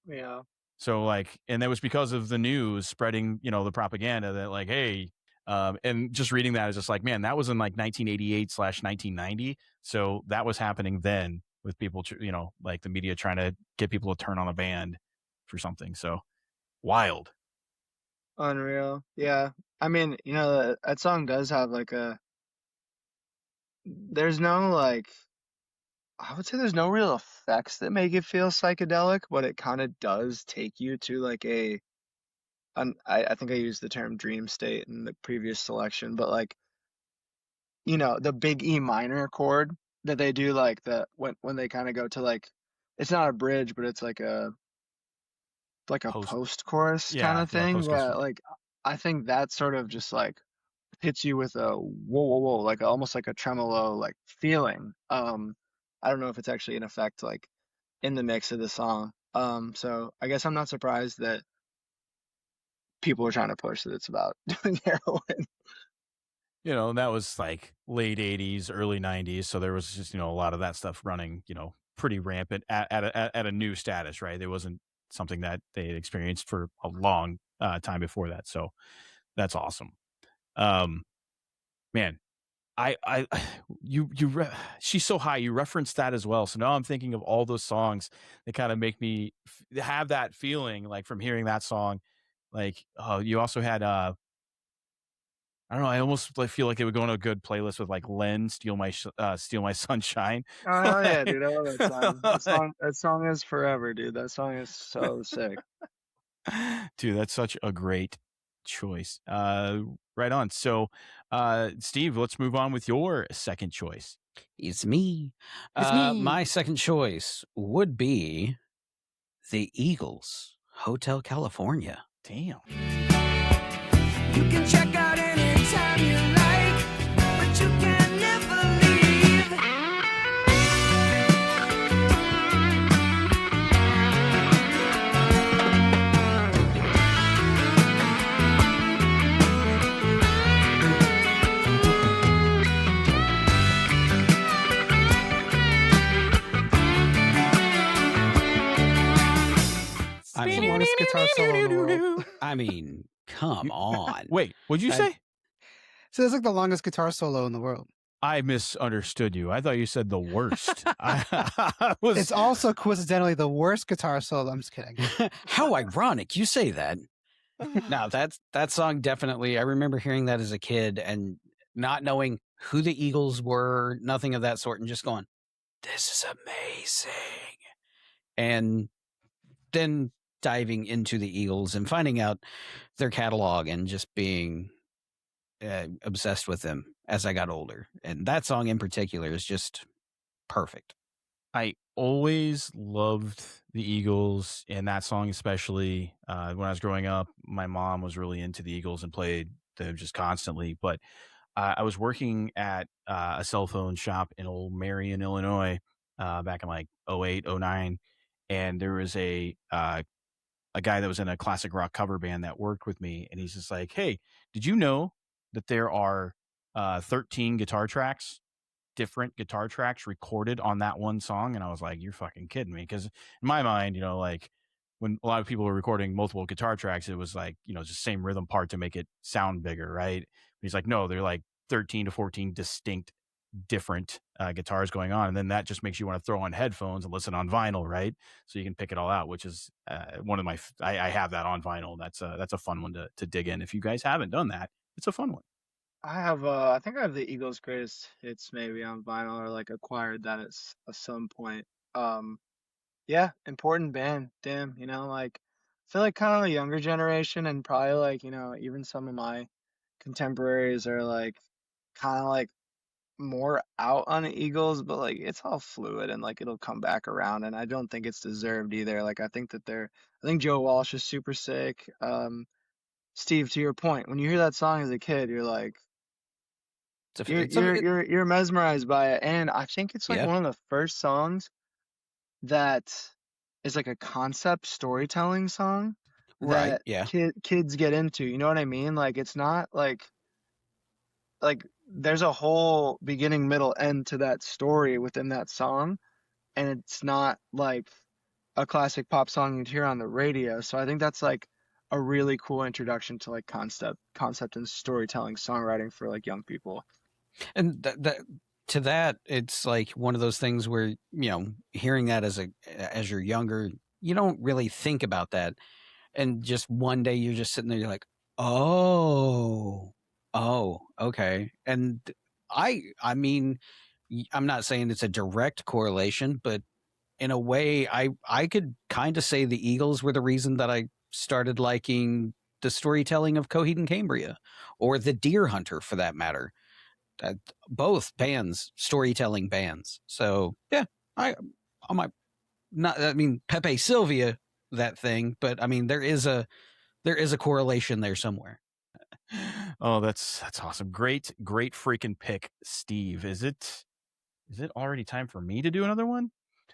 Yeah. So and that was because of the news spreading, the propaganda that like, hey, and just reading that is just like, man, that was in like 1988/1990. So that was happening then with people, like the media trying to get people to turn on a band for something. So wild. Unreal. Yeah. I mean, that song does have like there's no like, I would say there's no real effects that make it feel psychedelic, but it kind of does take you to like I think I used the term dream state in the previous selection, but like, the big E minor chord that they do, like when they kind of go to like, it's not a bridge, but it's like a Post, post chorus kind yeah, of yeah, thing. post Yeah, goes. like I think that sort of just like hits you with a whoa whoa whoa, like almost like a tremolo like feeling. I don't know if it's actually an effect like in the mix of the song. So I guess I'm not surprised that people are trying to push that it's about doing heroin. And that was like late 80s, early 90s. So there was just, a lot of that stuff running, pretty rampant at a new status, right? It wasn't something that they had experienced for a long time before that. So that's awesome. Man, I, she's so high. You referenced that as well. So now I'm thinking of all those songs that kind of make me have that feeling like from hearing that song. Like, you also had, I don't know. I almost feel like it would go on a good playlist with like Len, Steal My Sunshine. Oh hell yeah, Like, dude! I love that song. That song is forever, dude. That song is so sick. dude, that's such a great choice. Right on. So, Steve, let's move on with your second choice. It's me. It's me. My second choice would be the Eagles, Hotel California. Damn. You can check out anytime you like, but you can never leave. I It's the mean, longest guitar solo in the world. I mean, come on. Wait, what'd you say? So it's like the longest guitar solo in the world. I misunderstood you. I thought you said the worst. I was. It's also coincidentally the worst guitar solo. I'm just kidding. How ironic you say that. No, that song definitely. I remember hearing that as a kid and not knowing who the Eagles were, nothing of that sort, and just going, "This is amazing." And then diving into the Eagles and finding out their catalog and just being obsessed with them as I got older. And that song in particular is just perfect. I always loved the Eagles, and that song especially. When I was growing up, my mom was really into the Eagles and played them just constantly. But I was working at a cell phone shop in Old Marion, Illinois, back in like 08, 09. And there was a guy that was in a classic rock cover band that worked with me, and he's just like, "Hey, did you know that there are 13 different guitar tracks recorded on that one song?" And I was like, "You're fucking kidding me." Because in my mind, like when a lot of people were recording multiple guitar tracks, it was like, just same rhythm part to make it sound bigger, right? And he's like, "No, they're like 13 to 14 distinct different guitars going on." And then that just makes you want to throw on headphones and listen on vinyl, right? So you can pick it all out, which is one of my, I have that on vinyl. That's a fun one to dig in. If you guys haven't done that, it's a fun one. I think I have the Eagles' greatest hits maybe on vinyl or like acquired that at some point. Um, yeah, important band. Damn, like I feel like kind of a younger generation and probably like, even some of my contemporaries are like kind of like more out on the Eagles, but like it's all fluid and like it'll come back around and I don't think it's deserved either. Like I think Joe Walsh is super sick. Steve, to your point, when you hear that song as a kid, you're like you're mesmerized by it, and I think it's like Yeah. one of the first songs that is like a concept storytelling song Right. that Yeah. kids get into. You know what I mean? Like it's not like there's a whole beginning, middle, end to that story within that song, and it's not like a classic pop song you'd hear on the radio. So I think that's like a really cool introduction to like concept and storytelling songwriting for like young people. And to that, it's like one of those things where, hearing that as you're younger, you don't really think about that. And just one day you're just sitting there, you're like, Oh, okay. And I mean, I'm not saying it's a direct correlation, but in a way, I could kind of say the Eagles were the reason that I started liking the storytelling of Coheed and Cambria, or the Deer Hunter, for that matter. Uh, Both bands, storytelling bands. So yeah, I might not. I mean, Pepe Sylvia, that thing, but I mean, there is a correlation there somewhere. Oh, that's awesome. Great freaking pick, Steve. Is it already time for me to do another one?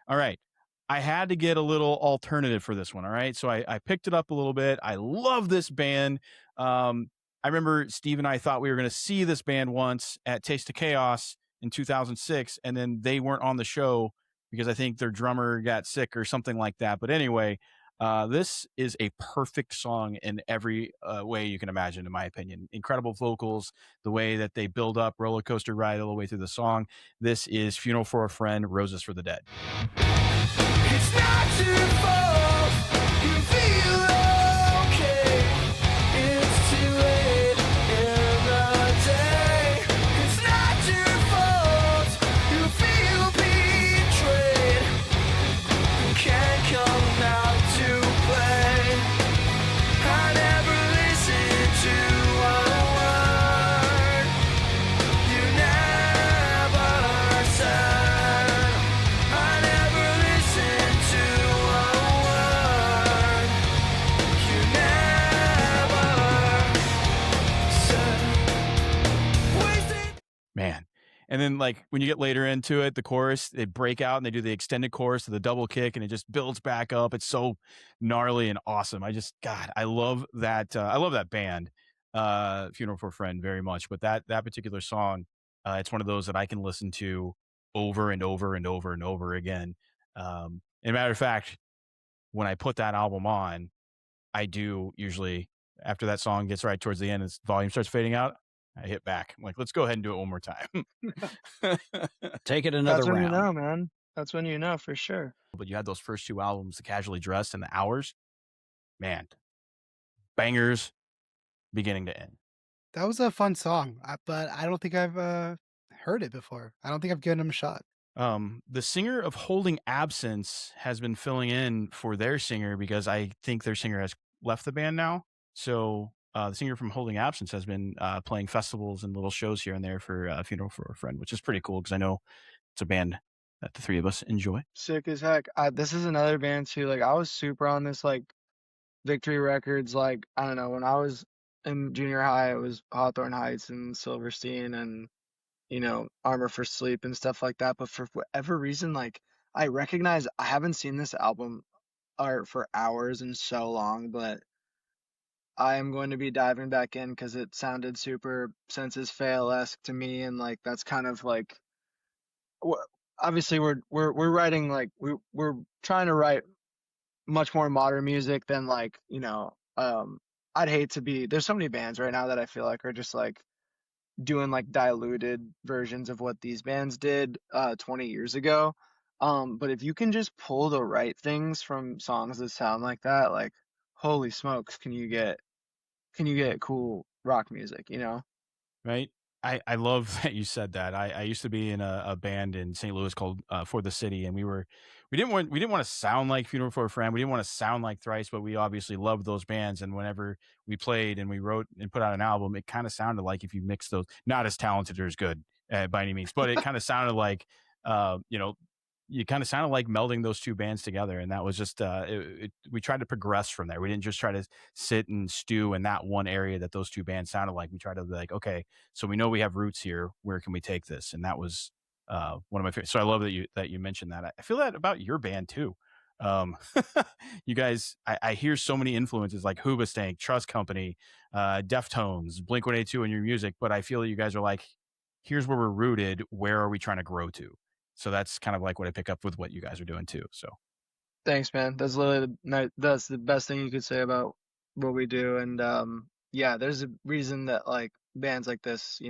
All right. I had to get a little alternative for this one. All right. So I picked it up a little bit. I love this band. I remember Steve and I thought we were going to see this band once at Taste of Chaos in 2006, and then they weren't on the show because I think their drummer got sick or something like that. But anyway, this is a perfect song in every way you can imagine, in my opinion. Incredible vocals, the way that they build up, roller coaster ride all the way through the song. This is Funeral for a Friend, Roses for the Dead. It's not your fault. You feel okay. It's too late in the day. It's not your fault. You feel betrayed. You can't come out to play. I never listened to a word. You never said. I never listened to a word. You never said. Wasted. Man. And then, like, when you get later into it, the chorus, they break out and they do the extended chorus of the double kick, and it just builds back up. It's so gnarly and awesome. God, I love that. I love that band, Funeral for a Friend, very much. But that particular song, it's one of those that I can listen to over and over and over and over again. And a matter of fact, when I put that album on, I do usually, after that song gets right towards the end, its volume starts fading out, I hit back. I'm like, let's go ahead and do it one more time. Take it another That's when you round. know, man. That's when you know for sure. But you had those first two albums, The Casually Dressed and The Hours. Man, bangers beginning to end. That was a fun song, but I don't think I've heard it before. I don't think I've given him a shot. The singer of Holding Absence has been filling in for their singer because I think their singer has left the band now. So the singer from Holding Absence has been playing festivals and little shows here and there for Funeral for a Friend, which is pretty cool because I know it's a band that the three of us enjoy. Sick as heck. This is another band too. Like I was super on this like Victory Records. Like I don't know, when I was in junior high, it was Hawthorne Heights and Silverstein and Armor for Sleep and stuff like that. But for whatever reason, like I recognize I haven't seen this album art for hours and so long, but I am going to be diving back in because it sounded super Senses Fail-esque to me, and like that's kind of like obviously we're writing like we're trying to write much more modern music than like I'd hate to be there's so many bands right now that I feel like are just like doing like diluted versions of what these bands did 20 years ago. But if you can just pull the right things from songs that sound like that, like holy smokes, can you get cool rock music, Right. I love that you said that. I used to be in a band in St. Louis called For the City, and we didn't want to sound like Funeral for a Friend. We didn't want to sound like Thrice, but we obviously loved those bands. And whenever we played and we wrote and put out an album, it kind of sounded like if you mix those, not as talented or as good by any means, but it kind of sounded like you kind of sounded like melding those two bands together. And that was just we tried to progress from there. We didn't just try to sit and stew in that one area that those two bands sounded like. We tried to be like, okay, so we know we have roots here. Where can we take this? And that was one of my favorites. So I love that you mentioned that. I feel that about your band too. You guys, I hear so many influences like Hoobastank, Trust Company, Deftones, Blink-182 in your music, but I feel that you guys are like, here's where we're rooted. Where are we trying to grow to? So that's kind of like what I pick up with what you guys are doing too. So Thanks, man. That's literally that's the best thing you could say about what we do. And yeah, there's a reason that like bands like this,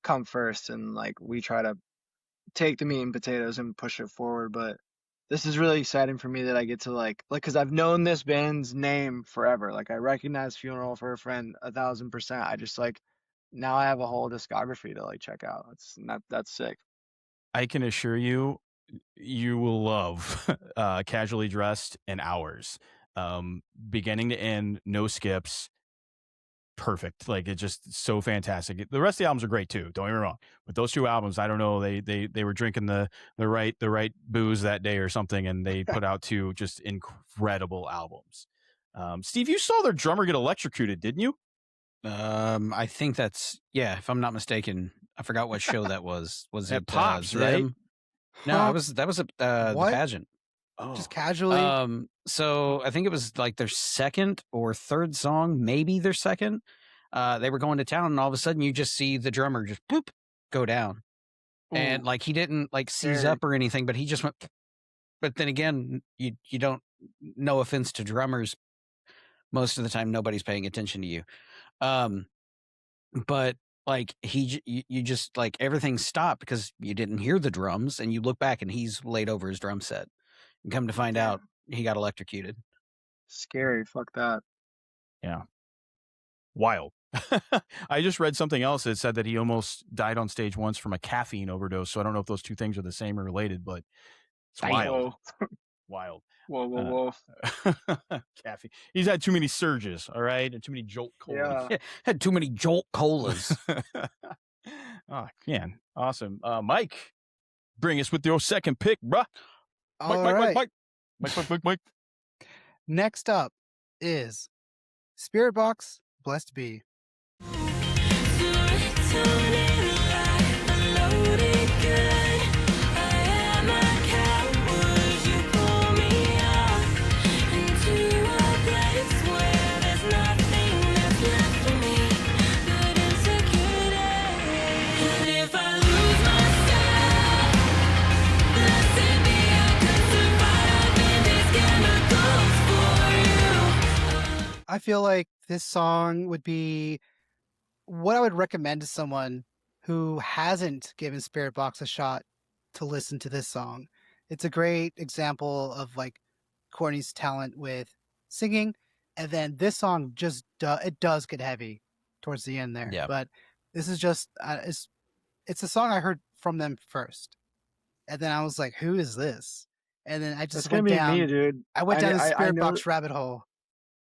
come first, and like we try to take the meat and potatoes and push it forward. But this is really exciting for me that I get to like, because I've known this band's name forever. Like I recognize Funeral for a Friend 1000%. I just like, now I have a whole discography to like check out. That's sick. I can assure you, you will love Casually Dressed and Hours. Beginning to end, no skips. Perfect. Like it's just so fantastic. The rest of the albums are great too. Don't get me wrong. But those two albums, I don't know, they were drinking the right booze that day or something, and they put out two just incredible albums. Steve, you saw their drummer get electrocuted, didn't you? I think that's if I'm not mistaken. I forgot what show that was. Was At it Pops, them? right? No, that was the What? pageant. Oh. Just casually. So I think it was like their second or third song, maybe their second. They were going to town, and all of a sudden you just see the drummer just boop go down, and like he didn't like seize up or anything, but he just went. But then again, you don't. No offense to drummers, most of the time nobody's paying attention to you, but like you just like everything stopped because you didn't hear the drums, and you look back and he's laid over his drum set. And come to find out, he got electrocuted. Scary. Fuck that. Yeah. Wild. I just read something else that said that he almost died on stage once from a caffeine overdose. So I don't know if those two things are the same or related, but it's wild. Wild. Whoa. Caffeine. He's had too many surges, all right? And too many Jolt Colas. Yeah. Had too many Jolt Colas. Oh, man. Awesome. Mike, bring us with your second pick, bruh. Mike. Next up is Spirit Box, Blessed Be. I feel like this song would be what I would recommend to someone who hasn't given Spirit Box a shot to listen to this song. It's a great example of like Courtney's talent with singing, and then this song just it does get heavy towards the end there. Yeah. But this is just it's a song I heard from them first, and then I was like, "Who is this?" And then I just That's gonna went be down. me, dude. I went down the I Spirit know Box rabbit hole.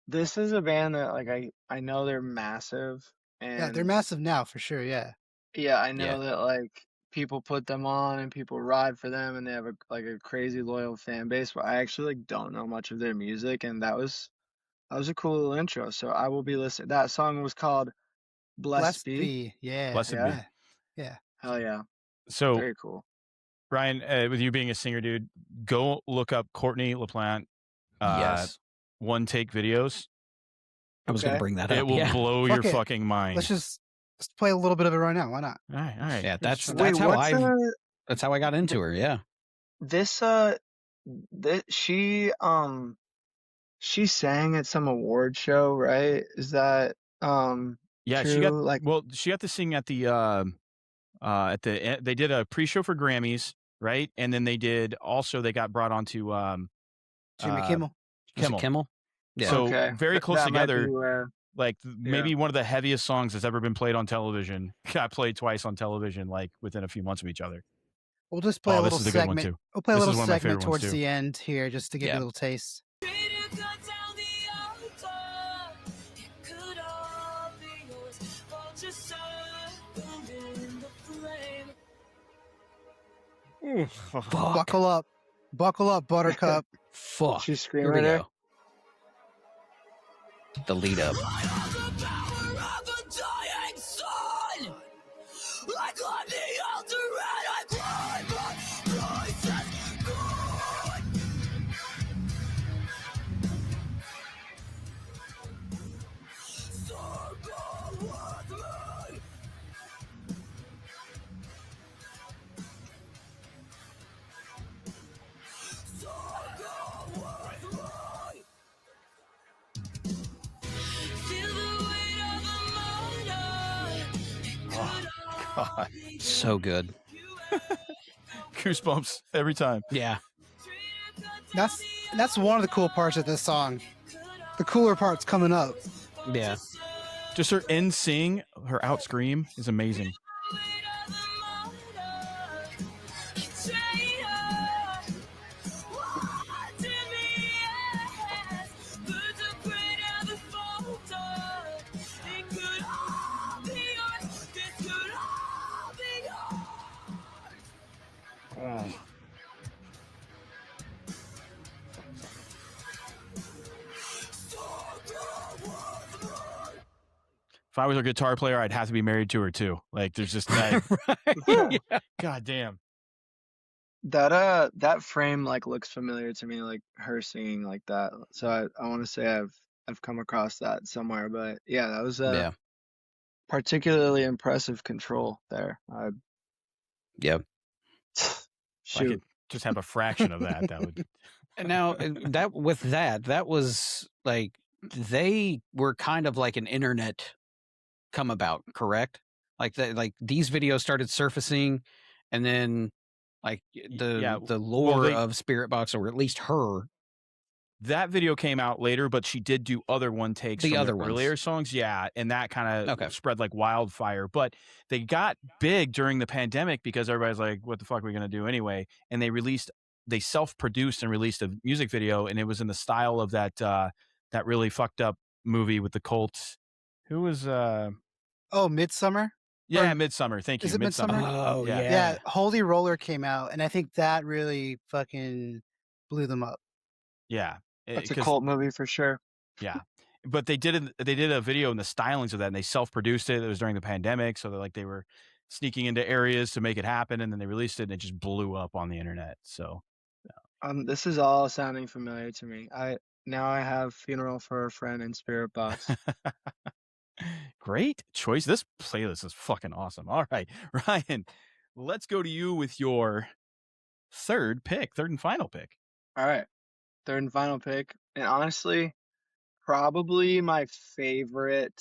this is a band that like I know they're massive, and Yeah, they're massive now for sure. Yeah. yeah, I know Yeah. that like people put them on and people ride for them, and they have a crazy loyal fan base. But I actually like don't know much of their music, and that was a cool little intro. So I will be listening. That song was called Blessed Be. Yeah. Blessed Be. yeah. Yeah. Hell yeah, So, very cool. Ryan, with you being a singer, dude, go look up Courtney LaPlante Yes. one take videos. I was going Okay. to bring that It up. will Yeah. blow Fuck your it. fucking mind. Let's play a little bit of it right now. Why not? All right. Yeah, that's Wait, how what's that's how I got into her. Yeah. this she sang at some award show, right? Is that Yeah, true? she got like she got to sing at the they did a pre-show for Grammys, right? And then they got brought onto Jimmy uh, Kimmel. Was it Kimmel? Yeah. So okay, very close that might be together. where- Like maybe one of the heaviest songs that's ever been played on television got played twice on television, like within a few months of each other. We'll just play a this little is a good one, segment. too. We'll play a This is little one of my segment favorite ones, towards too. the end here just to give you Yeah. a little taste. Buckle up. Buckle up, Buttercup. Fuck. She scream Here we right there? go. The lead up. God. So good. Goosebumps every time. Yeah. That's one of the cool parts of this song. The cooler part's coming up. Yeah. Just her in sing, her out scream is amazing. If I was a guitar player, I'd have to be married to her too. Like, there's just that. Yeah. God damn. That frame like looks familiar to me, like her singing like that. So I want to say I've come across that somewhere, but yeah, that was Yeah. particularly impressive control there. Yeah. If I Shoot. could just have a fraction of that, that would. Now that was like they were kind of like an internet come about, correct? Like these videos started surfacing, and then like the lore of Spirit Box, or at least her. That video came out later, but she did do other one takes The from other the ones. earlier songs. Yeah, and that kind of spread like wildfire. But they got big during the pandemic because everybody's like, what the fuck are we going to do anyway? And they self-produced and released a music video, and it was in the style of that that really fucked up movie with the cult. Who was Midsummer? Yeah, Or- Midsummer. Thank you. Is it Midsummer? Oh, yeah. Yeah, Holy Roller came out, and I think that really fucking blew them up. Yeah. That's a cult movie for sure. Yeah. But they did a video in the stylings of that, and they self-produced it. It was during the pandemic, so they were sneaking into areas to make it happen, and then they released it, and it just blew up on the internet. So This is all sounding familiar to me. Now I have Funeral for a Friend and Spirit Box. Great choice. This playlist is fucking awesome. All right, Ryan, let's go to you with your third and final pick. All right. Third and final pick. And honestly, probably my favorite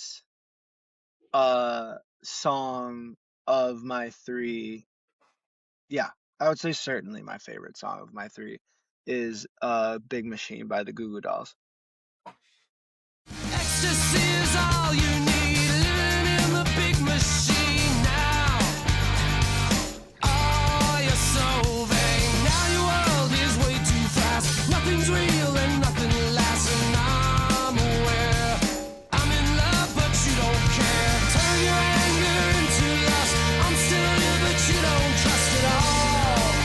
song of my three. Yeah, I would say certainly my favorite song of my three is Big Machine by the Goo Goo Dolls. Ecstasy is all you need, living in the big machine now. Oh, you're so vain. Now your world is way too fast. Nothing's real and nothing lasts, and I'm aware. I'm in love, but you don't care. Turn your anger into lust. I'm still here, but you don't trust at all.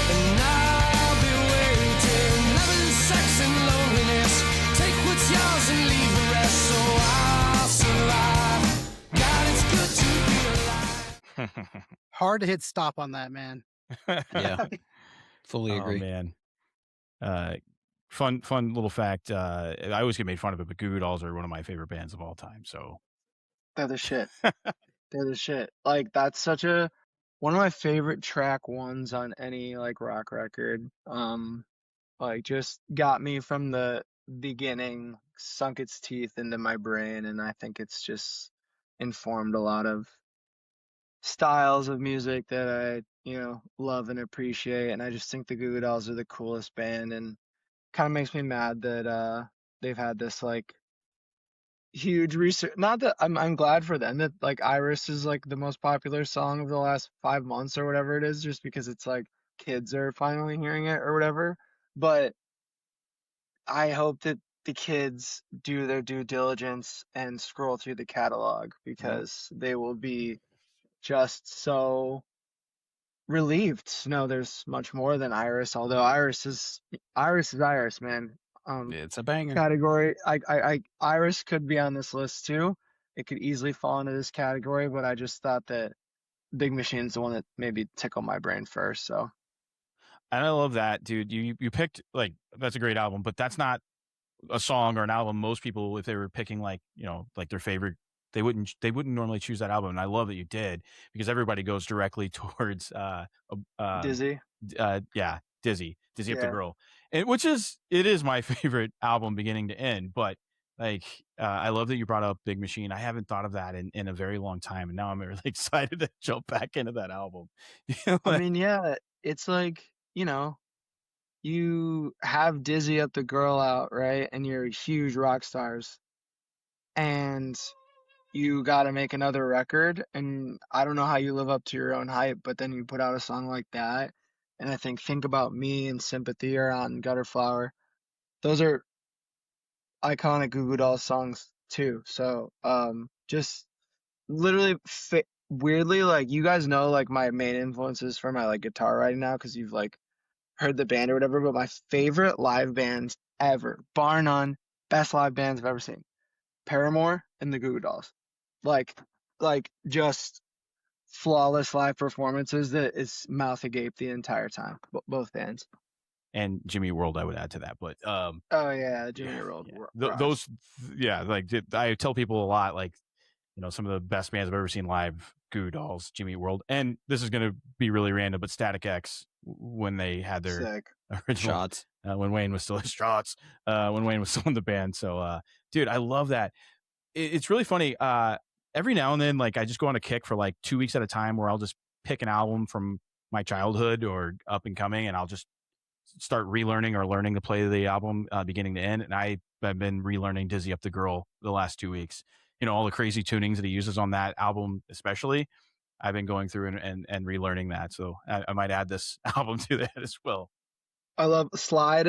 And I'll be waiting. Love and sex and loneliness. Take what's yours and leave the rest, so I'll survive. God, it's good to be alive. Hard to hit stop on that, man. Yeah. Fully agree. Oh man. Fun little fact. I always get made fun of it, but Goo Goo Dolls are one of my favorite bands of all time. So They're the shit. They're the shit. Like that's such one of my favorite track ones on any like rock record. Like just got me from the beginning, sunk its teeth into my brain, and I think it's just informed a lot of styles of music that I, love and appreciate. And I just think the Goo Goo Dolls are the coolest band, and kind of makes me mad that they've had this like huge research. Not that I'm glad for them that like Iris is like the most popular song of the last 5 months or whatever it is, just because it's like kids are finally hearing it or whatever. But I hope that the kids do their due diligence and scroll through the catalog, because they will be just so relieved to know there's much more than Iris, although Iris is Iris, man. It's a banger. Category. Iris could be on this list too. It could easily fall into this category, but I just thought that Big Machine's the one that maybe tickled my brain first. So, and I love that, dude. You picked like that's a great album, but that's not a song or an album. Most people, if they were picking like like their favorite, they wouldn't normally choose that album. And I love that you did, because everybody goes directly towards Dizzy. Dizzy Up the Girl, and it is my favorite album beginning to end. But like I love that you brought up Big Machine. I haven't thought of that in a very long time, and now I'm really excited to jump back into that album. I mean, yeah, it's like you have Dizzy Up the Girl out, right? And you're huge rock stars. And you got to make another record. And I don't know how you live up to your own hype, but then you put out a song like that. And I Think About Me and Sympathy are on Gutter Flower. Those are iconic Goo Goo Dolls songs too. So, just literally weirdly, like, you guys know, like, my main influences for my, like, guitar writing now, because you've, like, heard the band or whatever, but my favorite live bands ever, bar none, best live bands I've ever seen, Paramore and the Goo Goo Dolls. Like just flawless live performances that is mouth agape the entire time, both bands. And Jimmy World, I would add to that, but Oh yeah, Jimmy World. those, like I tell people a lot, like, you know, some of the best bands I've ever seen live: Goo Goo Dolls, Jimmy World, and this is going to be really random, but Static X, when they had their Sick. original Shots. When Wayne was still in Shots, when Wayne was still in the band. So, dude, I love that. It's really funny. Every now and then, like, I just go on a kick for like 2 weeks at a time, where I'll just pick an album from my childhood or up and coming, and I'll just start relearning or learning to play the album beginning to end. And I've been relearning Dizzy Up the Girl the last 2 weeks. You know, all the crazy tunings that he uses on that album, especially. I've been going through and relearning that. So I might add this album to that as well. I love Slide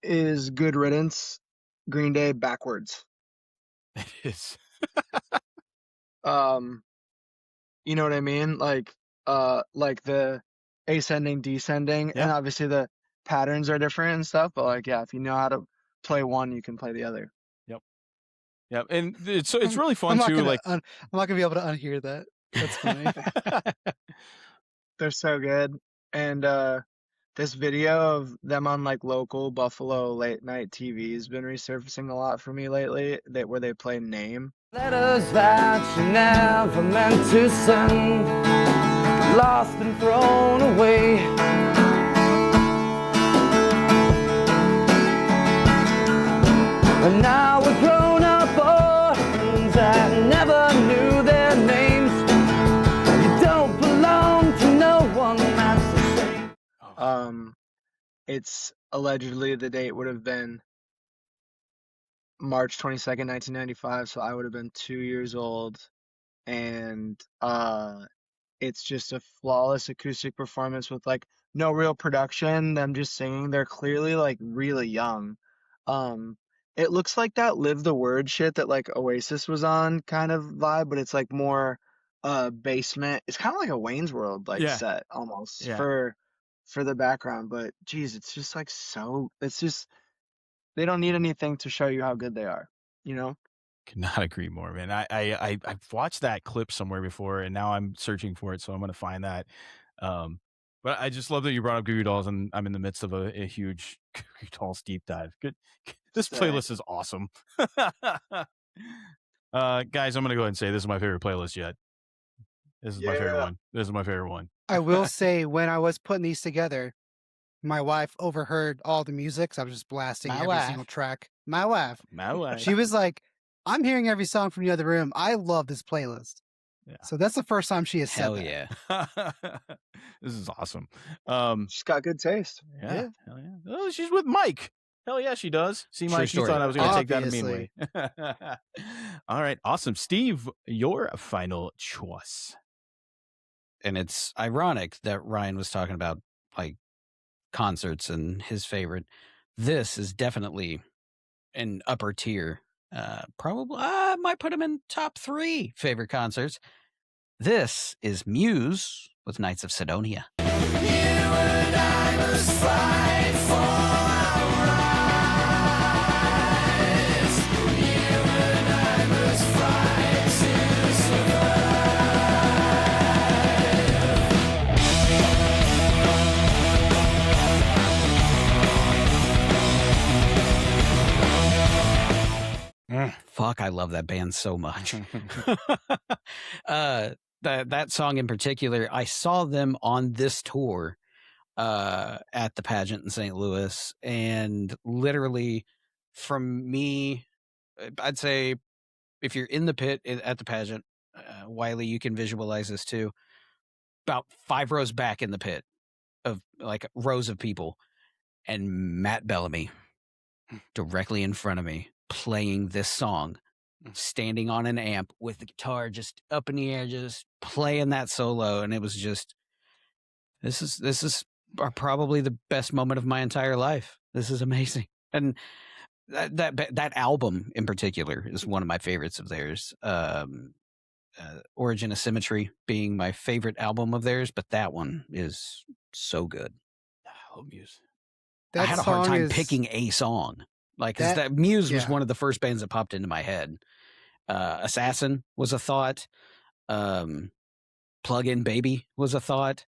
is Good Riddance, Green Day backwards. It is. You know what I mean? Like the ascending, descending, Yeah. and obviously the patterns are different and stuff, but like, yeah, if you know how to play one, you can play the other. Yep. And it's really fun I'm not too. gonna Like, I'm not gonna be able to unhear that. That's funny. They're so good. And this video of them on like local Buffalo late night TV has been resurfacing a lot for me lately, where they play Name. Letters that you never meant to send, lost and thrown away. And now we're grown up orphans that never knew their names. You don't belong to no one, that's the same. It's allegedly, the date would have been March 22nd, 1995, so I would have been 2 years old. And it's just a flawless acoustic performance with like no real production, them just singing. They're clearly like really young. It looks like that Live the Word shit that like Oasis was on kind of vibe, but it's like more basement. It's kind of like a Wayne's World like Yeah. set almost Yeah. for the background, but geez, it's just like it's just, they don't need anything to show you how good they are, you know? Cannot agree more, man. I've watched that clip somewhere before, and now I'm searching for it, so I'm going to find that. But I just love that you brought up Goo Goo Dolls, and I'm in the midst of a huge Goo Goo Dolls deep dive. Good. This Sick. playlist is awesome. Guys, I'm going to go ahead and say this is my favorite playlist yet. This is my favorite one. This is my favorite one. I will say, when I was putting these together, my wife overheard all the music. So I was just blasting every single track. My wife. She was like, "I'm hearing every song from the other room. I love this playlist." Yeah. So that's the first time she has said Hell that. yeah. This is awesome. She's got good taste. Yeah. Hell yeah. Oh, she's with Mike. Hell yeah, she does. See, True Mike, you story. thought I was going to take that a mean Obviously. way. All right. Awesome. Steve, your final choice. And it's ironic that Ryan was talking about like concerts and his favorite. This is definitely an upper tier. Probably I might put him in top 3 favorite concerts. This is Muse with Knights of Sidonia. You and I must fight for our rights. You and I must fight to survive. Fuck, I love that band so much. That song in particular, I saw them on this tour at the pageant in St. Louis, and literally from me, I'd say if you're in the pit at the pageant, Wiley, you can visualize this too. About 5 rows back in the pit, of like rows of people, and Matt Bellamy directly in front of me playing this song, standing on an amp with the guitar just up in the air, just playing that solo. And it was just, this is probably the best moment of my entire life. This is amazing. And that album in particular is one of my favorites of theirs. Origin of Symmetry being my favorite album of theirs, but that one is so good. Oh, Muse. I had a hard time picking a song. Like, because that Muse was one of the first bands that popped into my head. Assassin was a thought. Plug-in Baby was a thought.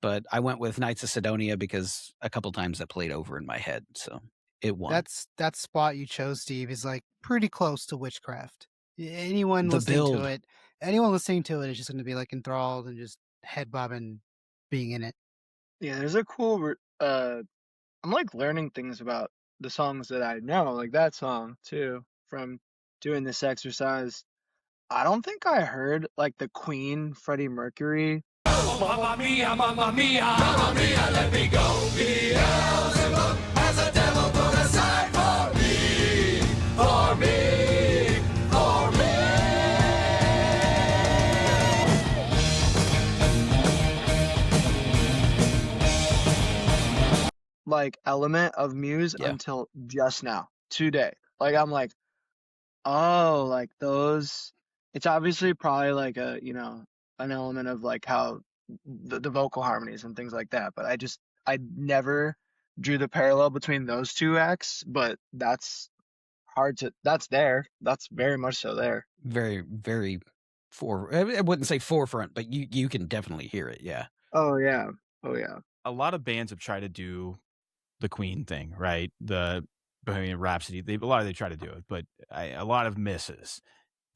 But I went with Knights of Sidonia because a couple times that played over in my head. So it won. That spot you chose, Steve, is like pretty close to Witchcraft. Anyone listening to it is just going to be like enthralled and just head bobbing being in it. Yeah, there's a cool. I'm like learning things about the songs that I know, like that song too, from doing this exercise. I don't think I heard like the Queen Freddie Mercury. Oh, mamma mia, mamma mia, mamma mia, let me go. Beelzebub has a devil put aside for me, for me, for me. Like element of Muse until just now, today. Like I'm like, oh, like those. It's obviously probably like a, you know, an element of like how the vocal harmonies and things like that. But I never drew the parallel between those two acts. But that's that's there. That's very much so there. Very, very I wouldn't say forefront, but you can definitely hear it. Yeah. Oh yeah. Oh yeah. A lot of bands have tried to do the Queen thing, right? The Bohemian Rhapsody. They try to do it, but a lot of misses.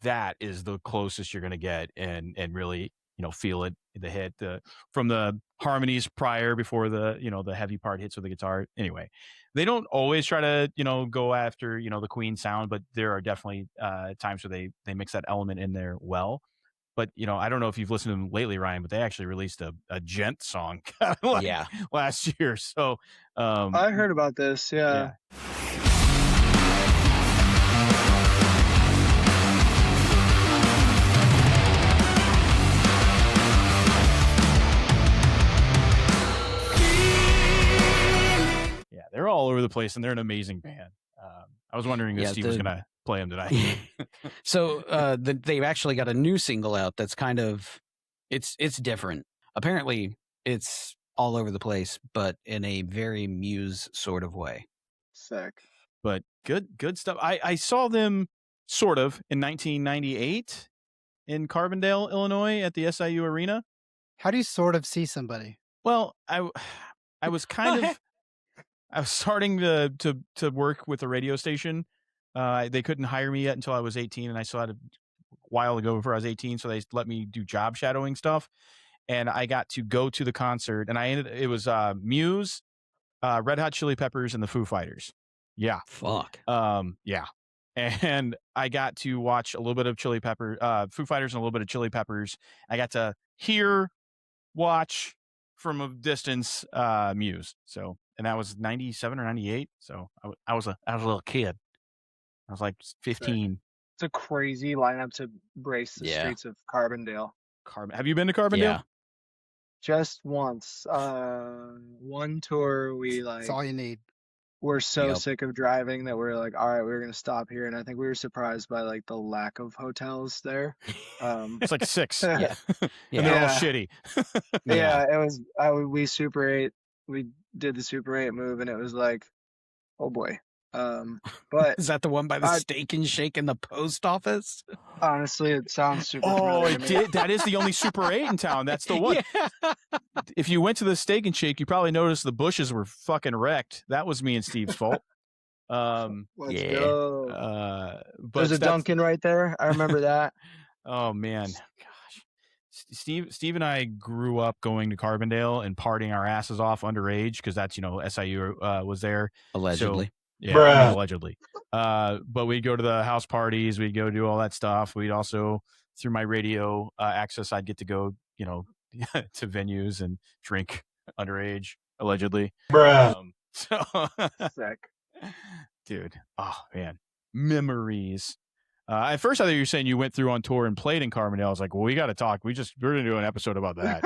That is the closest you're going to get, and really, you know, feel it, the hit from the harmonies before the, you know, the heavy part hits with the guitar. Anyway, they don't always try to, you know, go after, you know, the Queen sound, but there are definitely times where they mix that element in there well. But, you know, I don't know if you've listened to them lately, Ryan, but they actually released a gent song last year. So I heard about this. Yeah. Yeah, they're all over the place, and they're an amazing band. I was wondering if Steve was going to play them tonight. So they've actually got a new single out that's kind of, it's different. Apparently, it's all over the place, but in a very Muse sort of way. Sick. But good stuff. I saw them sort of in 1998 in Carbondale, Illinois, at the SIU Arena. How do you sort of see somebody? Well, I was kind of. I was starting to work with a radio station. They couldn't hire me yet until I was 18, and I still had a while to go before I was 18, so they let me do job shadowing stuff. And I got to go to the concert, and it was Muse, Red Hot Chili Peppers, and the Foo Fighters. Yeah. Fuck. Yeah. And I got to watch a little bit of Foo Fighters and a little bit of Chili Peppers. I got to watch from a distance Muse. So, and that was 97 or 98. So I was a little kid. I was like 15. It's a crazy lineup to brace the streets of Carbondale. Have you been to Carbondale? Yeah. Just once. One tour That's all you need. We're so sick of driving that we're like, all right, we're going to stop here. And I think we were surprised by like the lack of hotels there. It's like 6. Yeah. And they're all shitty. Yeah, it was, we Super 8, we did the Super 8 move and it was like, oh boy. But is that the one by the Steak and Shake in the post office? Honestly, it sounds super. Oh, it did. That is the only Super 8 in town. That's the one. Yeah. If you went to the Steak and Shake, you probably noticed the bushes were fucking wrecked. That was me and Steve's fault. Let's go. But there's a Dunkin' right there. I remember that. Oh man, gosh. Steve and I grew up going to Carbondale and partying our asses off underage because that's, you know, SIU was there allegedly. So, yeah, allegedly. But we'd go to the house parties. We'd go do all that stuff. We'd also, through my radio access, I'd get to go, you know, to venues and drink underage, allegedly. So, Sick. dude, oh man, memories. At first, I thought you were saying you went through on tour and played in Carbondale. I was like, well, we got to talk. We're gonna do an episode about that.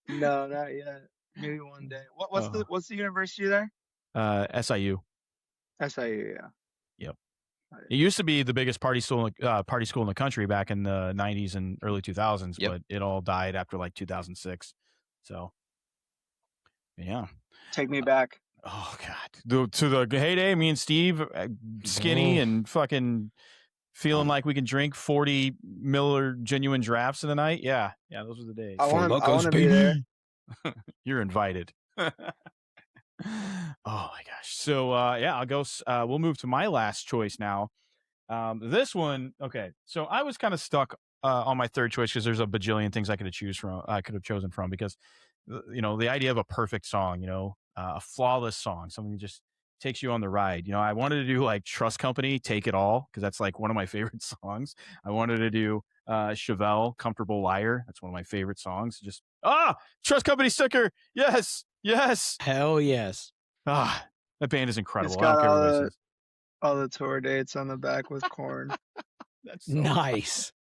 No, not yet. Maybe one day. What's the university there? SIU. SIU, yeah. Yep. It used to be the biggest party school in the country back in the 90s and early 2000s, but it all died after like 2006. So, yeah. Take me back. Oh God, to the heyday. Me and Steve, skinny and fucking feeling like we can drink 40 Miller genuine drafts in the night. Yeah, those were the days. I want to be there. You're invited. Oh my gosh. So I'll go. We'll move to my last choice now. This one, okay. So I was kind of stuck on my third choice because there's a bajillion things I could have chosen from because the idea of a perfect song, a flawless song, something that just takes you on the ride. I wanted to do like Trust Company, Take It All, because that's like one of my favorite songs. I wanted to do Chevelle, Comfortable Liar. That's one of my favorite songs. Just Trust Company sticker. Yes. Hell yes. That band is incredible. It's got all the tour dates on the back with Korn. That's so nice.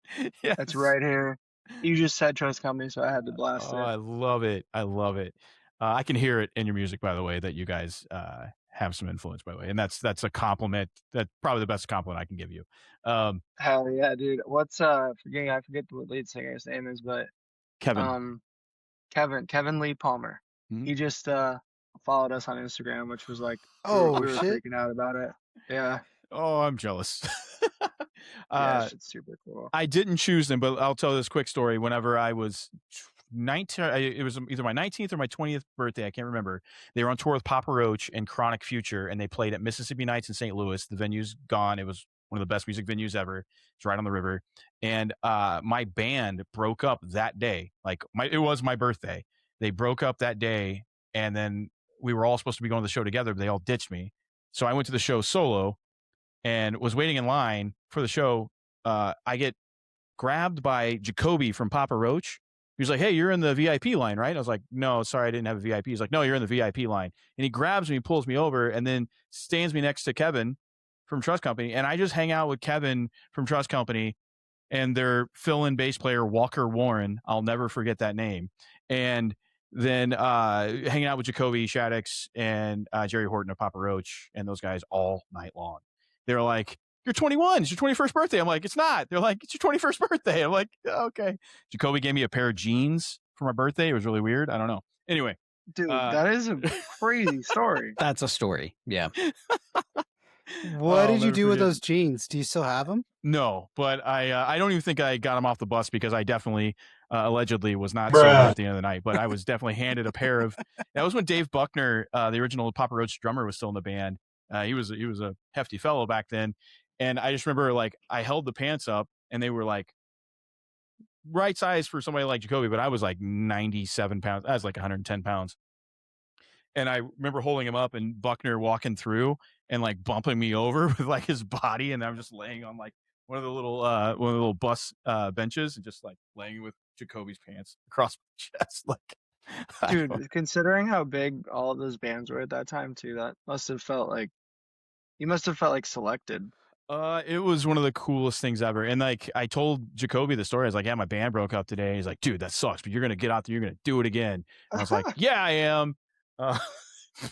Yes. That's right here. You just said Trust Company, so I had to blast it. I love it. I can hear it in your music, by the way, that you guys have some influence, by the way, and that's a compliment. That's probably the best compliment I can give you. Hell yeah, dude. What's I forget what lead singer's name is, but Kevin Lee Palmer. Mm-hmm. He just followed us on Instagram, which was like, we were shit. freaking out about it. Yeah. Oh, I'm jealous. Yeah, it's super cool. I didn't choose them, but I'll tell this quick story. Whenever I was 19, it was either my 19th or my 20th birthday. I can't remember. They were on tour with Papa Roach and Chronic Future, and they played at Mississippi Nights in St. Louis. The venue's gone. It was one of the best music venues ever. It's right on the river. And my band broke up that day. It was my birthday. They broke up that day, and then we were all supposed to be going to the show together, but they all ditched me. So I went to the show solo and was waiting in line for the show. I get grabbed by Jacoby from Papa Roach. He was like, hey, you're in the VIP line, right? I was like, no, sorry, I didn't have a VIP. He's like, no, you're in the VIP line. And he grabs me, pulls me over, and then stands me next to Kevin from Trust Company. And I just hang out with Kevin from Trust Company and their fill-in bass player, Walker Warren. I'll never forget that name. And then hanging out with Jacoby Shaddix and Jerry Horton of Papa Roach and those guys all night long. They're like, you're 21. It's your 21st birthday. I'm like, it's not. They're like, it's your 21st birthday. I'm like, okay. Jacoby gave me a pair of jeans for my birthday. It was really weird. I don't know. Anyway. Dude, that is a crazy story. That's a story. Yeah. What did you do with those jeans? Do you still have them? No, but I don't even think I got them off the bus because I definitely allegedly was not sober at the end of the night. But I was definitely handed a pair of. That was when Dave Buckner, the original Papa Roach drummer, was still in the band. He was a hefty fellow back then. And I just remember, I held the pants up, and they were, right size for somebody like Jacoby, but I was, 97 pounds. I was, 110 pounds. And I remember holding him up and Buckner walking through and, bumping me over with, his body, and I'm just laying on, one of the little bus benches and just, laying with Jacoby's pants across my chest. Dude, considering how big all of those bands were at that time, too, that must have felt like... You must have felt, selected. It was one of the coolest things ever. And I told Jacoby the story. I was like, yeah, my band broke up today. He's like, dude, that sucks, but you're going to get out there. You're going to do it again. And I was like, yeah, I am.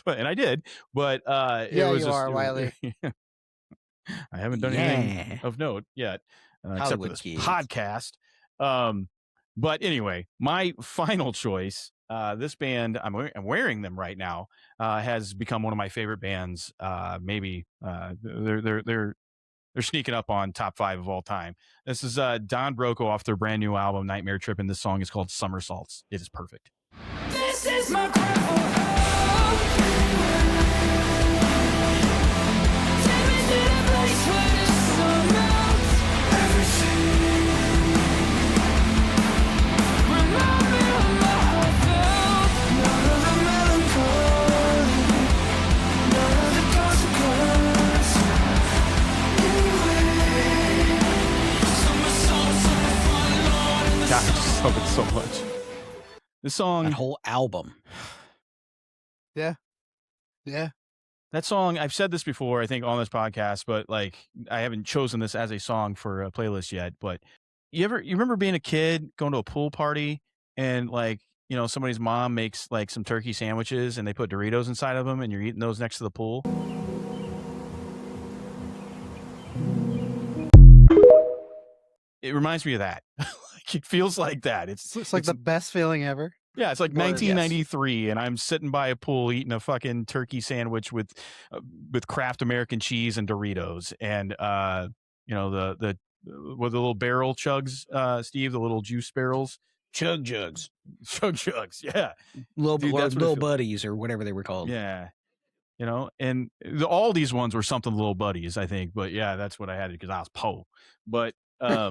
And I did, but, yeah, it was you are, Wiley. I haven't done anything of note yet, except for this podcast. But anyway, my final choice, this band, I'm wearing them right now, has become one of my favorite bands. Maybe, they're sneaking up on top 5 of all time. This is Don Broco off their brand new album, Nightmare Trip, and this song is called Somersaults. It is perfect. This is my cry for help. Take me to the place where the sun melts everything. Remind me of my heart felt. None of the melancholy, none of the consequence. God, I just love it so much. The song, That whole album. Yeah. that song, I've said this before, I think, on this podcast, but like I haven't chosen this as a song for a playlist yet. But you remember being a kid going to a pool party and like, you know, somebody's mom makes like some turkey sandwiches and they put Doritos inside of them and you're eating those next to the pool? It reminds me of that. Like, it feels like that. It's like the best feeling ever. Yeah, it's like Well, 1993, and I'm sitting by a pool eating a fucking turkey sandwich with Kraft American cheese and Doritos, and you know the with the little barrel chugs, Steve, the little juice barrels, Chug jugs. chug chugs, yeah, Little, Dude, that's what it little feels- buddies or whatever they were called. yeah, you know, and all these ones were something little buddies, I think, but yeah, that's what I had because I was po, but but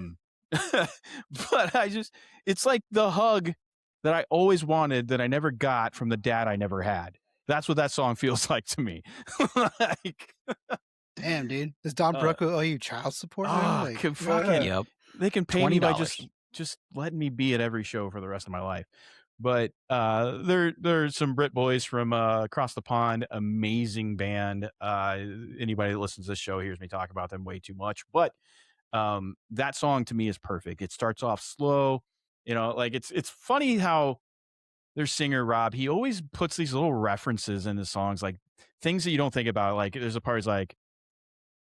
it's like the hug that I always wanted that I never got from the dad I never had. That's what that song feels like to me. Like, Damn, dude. Does Don Broco owe you child support now? Like, Yep. they can pay me by $20. just letting me be at every show for the rest of my life. But there's some Brit boys from across the pond, amazing band. Anybody that listens to this show hears me talk about them way too much, but that song to me is perfect. It starts off slow, you know, like it's funny how their singer Rob, he always puts these little references in the songs, like things that you don't think about. Like there's a part is like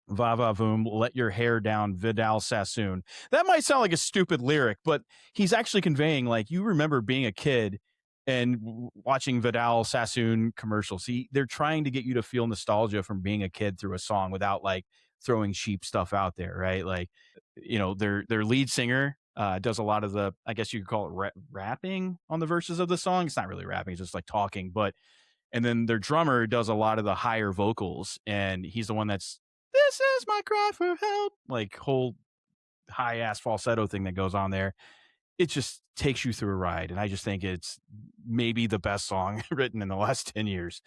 va va voom, let your hair down, Vidal Sassoon. That might sound like a stupid lyric, but he's actually conveying like you remember being a kid and watching Vidal Sassoon commercials. They're trying to get you to feel nostalgia from being a kid through a song without like throwing cheap stuff out there, right? Like, you know, their lead singer does a lot of the, I guess you could call it rapping on the verses of the song. It's not really rapping, it's just like talking, but and then their drummer does a lot of the higher vocals, and he's the one that's this is my cry for help, like whole high ass falsetto thing that goes on there. It just takes you through a ride, and I just think it's maybe the best song written in the last 10 years.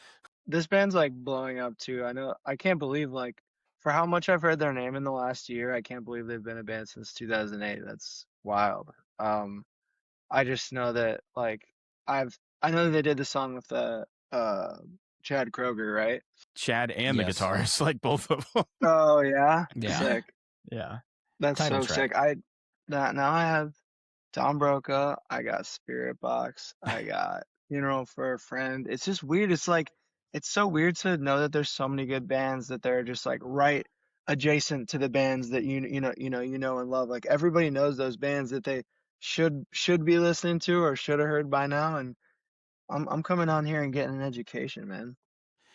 This band's like blowing up too. I can't believe like for how much I've heard their name in the last year, I can't believe they've been a band since 2008. That's wild. I just know that like I know that they did the song with Chad Kroger, right? Chad and the Yes. guitarist, like both of them. Oh yeah, Yeah. sick. Yeah. That's Title so track. sick. Now I have Tom Broca, I got Spirit Box, I got Funeral for a Friend. It's just weird. It's like it's so weird to know that there's so many good bands that they're just like right adjacent to the bands that you know and love. Like everybody knows those bands that they should be listening to or should have heard by now. And I'm coming on here and getting an education, man.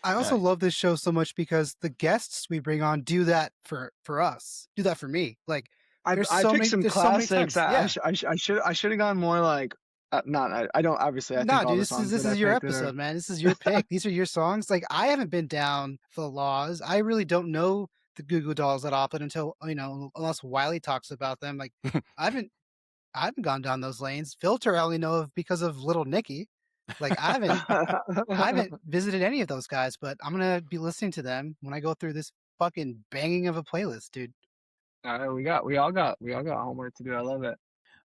I also love this show so much because the guests we bring on do that for us. Do that for me. Like I there's picked so many- some there's so many classics. times. I should have gone more like not. I don't obviously. I No, think all dude, the this songs is that I your picked are- episode, man. This is your pick. These are your songs. Like I haven't been down for the Laws. I really don't know the Goo Goo Dolls that often until unless Wiley talks about them. Like I haven't gone down those lanes. Filter I only know of because of Little Nicky. Like I haven't visited any of those guys, but I'm gonna be listening to them when I go through this fucking banging of a playlist, dude. We all got homework to do. I love it.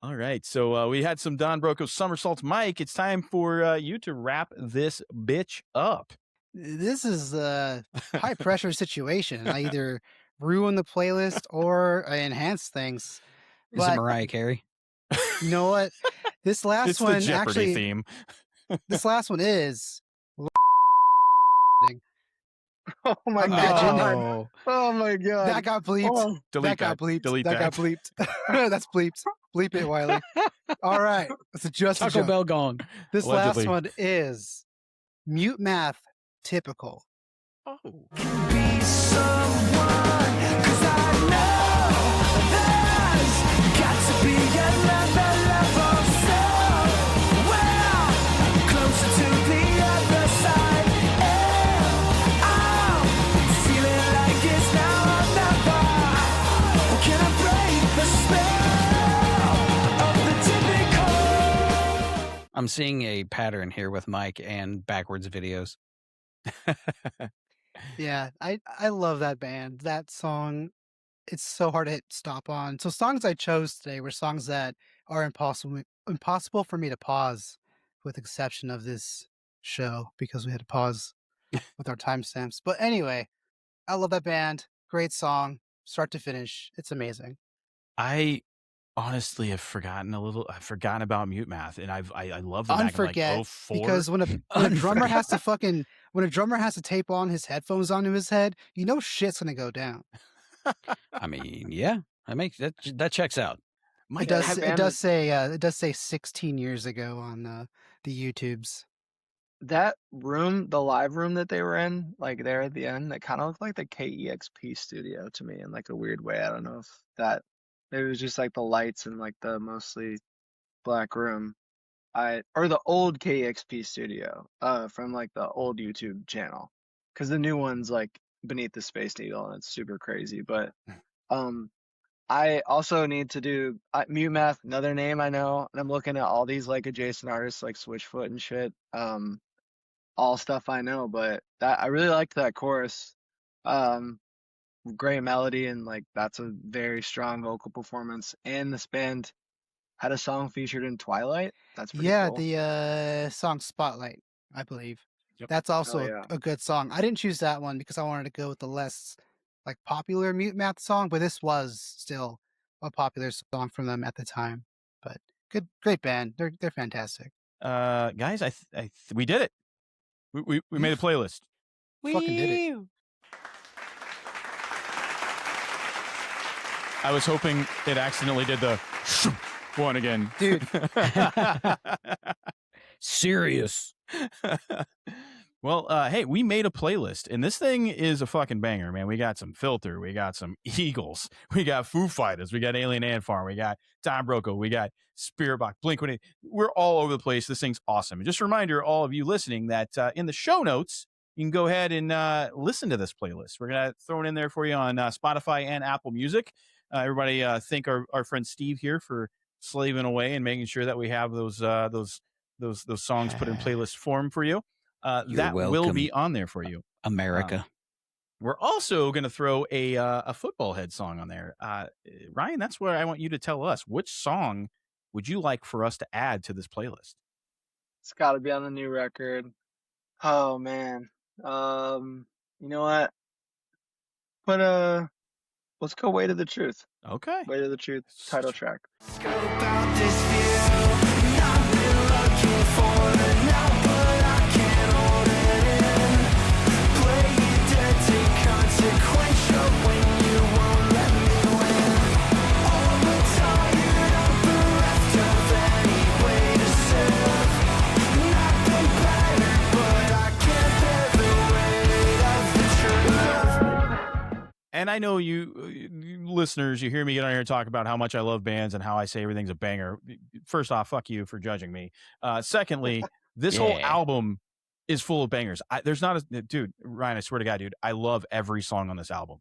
All right. So we had some Don Broco somersaults. Mike, it's time for you to wrap this bitch up. This is a high pressure situation. I either ruin the playlist or I enhance things. Is it But Mariah Carey? you know what? This last It's the one Jeopardy actually. theme. This last one is. Oh my Imagine. god! Oh my god! That got bleeped. Oh, Delete that got bleeped. Delete that got bleeped. That's bleeped. Bleep it, Wiley. All right. Let's adjust the Taco joke. Bell gone. This Allegedly. last one is Mute Math Typical. Oh. Be someone, 'cause I know there's got to be another level somewhere closer to the other side. And I'm feeling like it's now or never. Or can I break the spell of the typical? I'm seeing a pattern here with Mike and backwards videos. Yeah, I love that band. That song, it's so hard to hit stop on. So songs I chose today were songs that are impossible for me to pause with exception of this show because we had to pause with our timestamps. But anyway, I love that band. Great song, start to finish. It's amazing. I honestly have forgotten about Mute Math, and I love them back in like Unforget 04. because when a drummer has to tape on his headphones onto his head, you know shit's gonna go down. I mean, yeah, that checks out. It does say 16 years ago on the YouTubes. That room, the live room that they were in, like there at the end, that kind of looked like the KEXP studio to me in like a weird way. I don't know if that it was just like the lights and like the mostly black room. Or the old KEXP studio, from like the old YouTube channel, because the new one's like beneath the Space Needle and it's super crazy. But I also need to do Mute Math, another name I know, and I'm looking at all these like adjacent artists like Switchfoot and shit. All stuff I know, but that I really liked that chorus. Great melody, and like that's a very strong vocal performance. And this band had a song featured in Twilight. That's pretty cool. The song Spotlight, I believe. Yep. That's also yeah. a good song. I didn't choose that one because I wanted to go with the less like popular Mute Math song, but this was still a popular song from them at the time. But great band. They're fantastic. Guys, we did it. We made a playlist. Fucking did it. I was hoping it accidentally did the one again. Dude. Serious. Well, hey, we made a playlist, and this thing is a fucking banger, man. We got some Filter, we got some Eagles, we got Foo Fighters, we got Alien Ant Farm, we got Don Broco, we got Spirit Box, Blink-182. We're all over the place. This thing's awesome. And just a reminder, all of you listening, that in the show notes, you can go ahead and listen to this playlist. We're going to throw it in there for you on Spotify and Apple Music. Everybody thank our friend Steve here for slaving away and making sure that we have those songs put in playlist form for you. That will be on there for you, America. We're also going to throw a Footballhead song on there. Ryan, that's where I want you to tell us, which song would you like for us to add to this playlist? It's got to be on the new record. Oh man. You know what? Let's go Way to the Truth. Okay. Way to the Truth title track. Scope out this view. Not been looking for it now, but I can't hold it in. Play it dead, take consequential when you won't let me win. Overtired, I'm bereft of any way to serve. Not been battered, but I can't bear the weight of the truth. And I know you listeners, you hear me get on here and talk about how much I love bands and how I say everything's a banger. First off, fuck you for judging me. Secondly, this whole album is full of bangers. There's not a dude, Ryan, I swear to God, dude, I love every song on this album.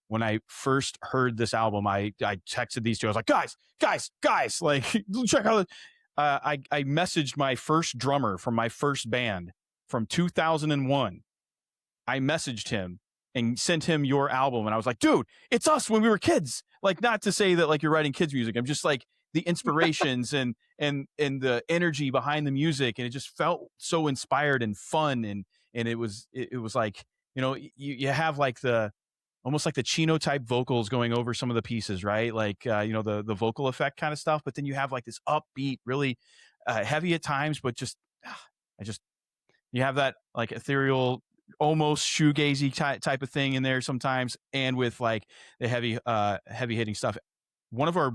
When I first heard this album, I texted these two. I was like, guys, like, check out. I messaged my first drummer from my first band from 2001. I messaged him and sent him your album, and I was like, dude, it's us when we were kids. Like, not to say that like you're writing kids music. I'm just like the inspirations and the energy behind the music, and it just felt so inspired and fun, and it was like, you know, you have like the almost like the Chino type vocals going over some of the pieces, right? Like you know, the vocal effect kind of stuff, but then you have like this upbeat, really heavy at times, but just you have that like ethereal, almost shoegazy type of thing in there sometimes, and with like the heavy hitting stuff. One of our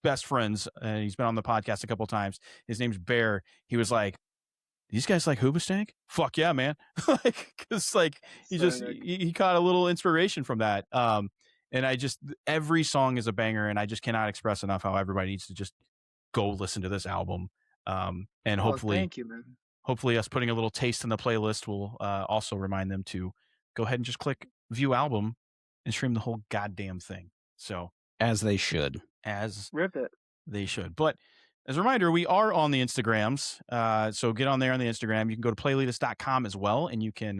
best friends, he's been on the podcast a couple of times, his name's Bear. He was like, these guys like Hoobastank? Fuck yeah, man. Like, cause like he caught a little inspiration from that. And every song is a banger, and I just cannot express enough how everybody needs to just go listen to this album. And hopefully, thank you, man. Hopefully us putting a little taste in the playlist will also remind them to go ahead and just click view album and stream the whole goddamn thing. So as they should. Rip it. They should. But as a reminder, we are on the Instagrams. So get on there on the Instagram. You can go to playlitest.com as well, and you can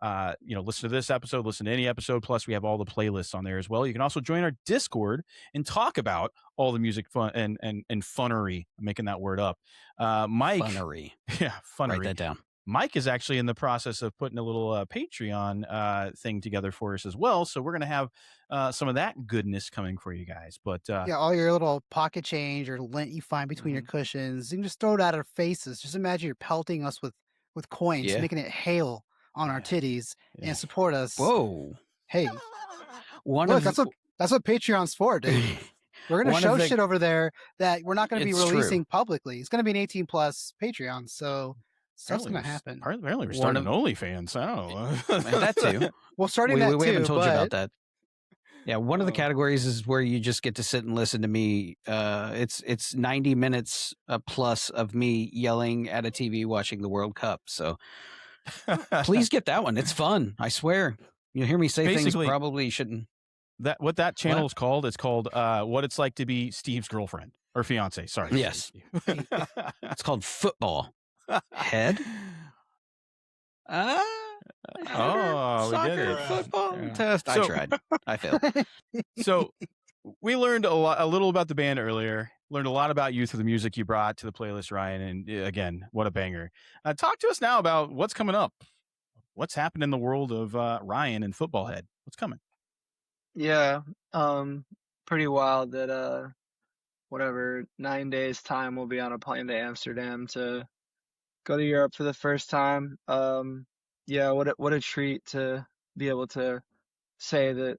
listen to this episode, listen to any episode. Plus, we have all the playlists on there as well. You can also join our Discord and talk about all the music fun and funnery. I'm making that word up. Mike, Funnery. Yeah, funnery. Write that down. Mike is actually in the process of putting a little Patreon thing together for us as well. So we're going to have some of that goodness coming for you guys. But Yeah, all your little pocket change or lint you find between your cushions, you can just throw it at our faces. Just imagine you're pelting us with coins, Yeah. making it hail on our titties, and support us. Whoa. Hey, look, that's what Patreon's for, dude. We're going to show shit over there that we're not going to be releasing publicly. It's going to be an 18 plus Patreon, so stuff's going to happen. Apparently, we're starting OnlyFans. That too. Well, starting that too. We haven't told you about that. Yeah, one of the categories is where you just get to sit and listen to me. It's 90 minutes plus of me yelling at a TV watching the World Cup. So please get that one. It's fun. I swear. You'll hear me say things probably shouldn't. What that channel is called? It's called What It's Like to Be Steve's Girlfriend or Fiance. Sorry. Yes. It's called Footballhead. Soccer, football test. I tried. I failed. So we learned a little about the band earlier. Learned a lot about you through the music you brought to the playlist, Ryan. And again, what a banger. Talk to us now about what's coming up. What's happened in the world of Ryan and Footballhead? What's coming? Yeah, pretty wild that 9 days time we'll be on a plane to Amsterdam to go to Europe for the first time. Yeah, what a treat to be able to say that,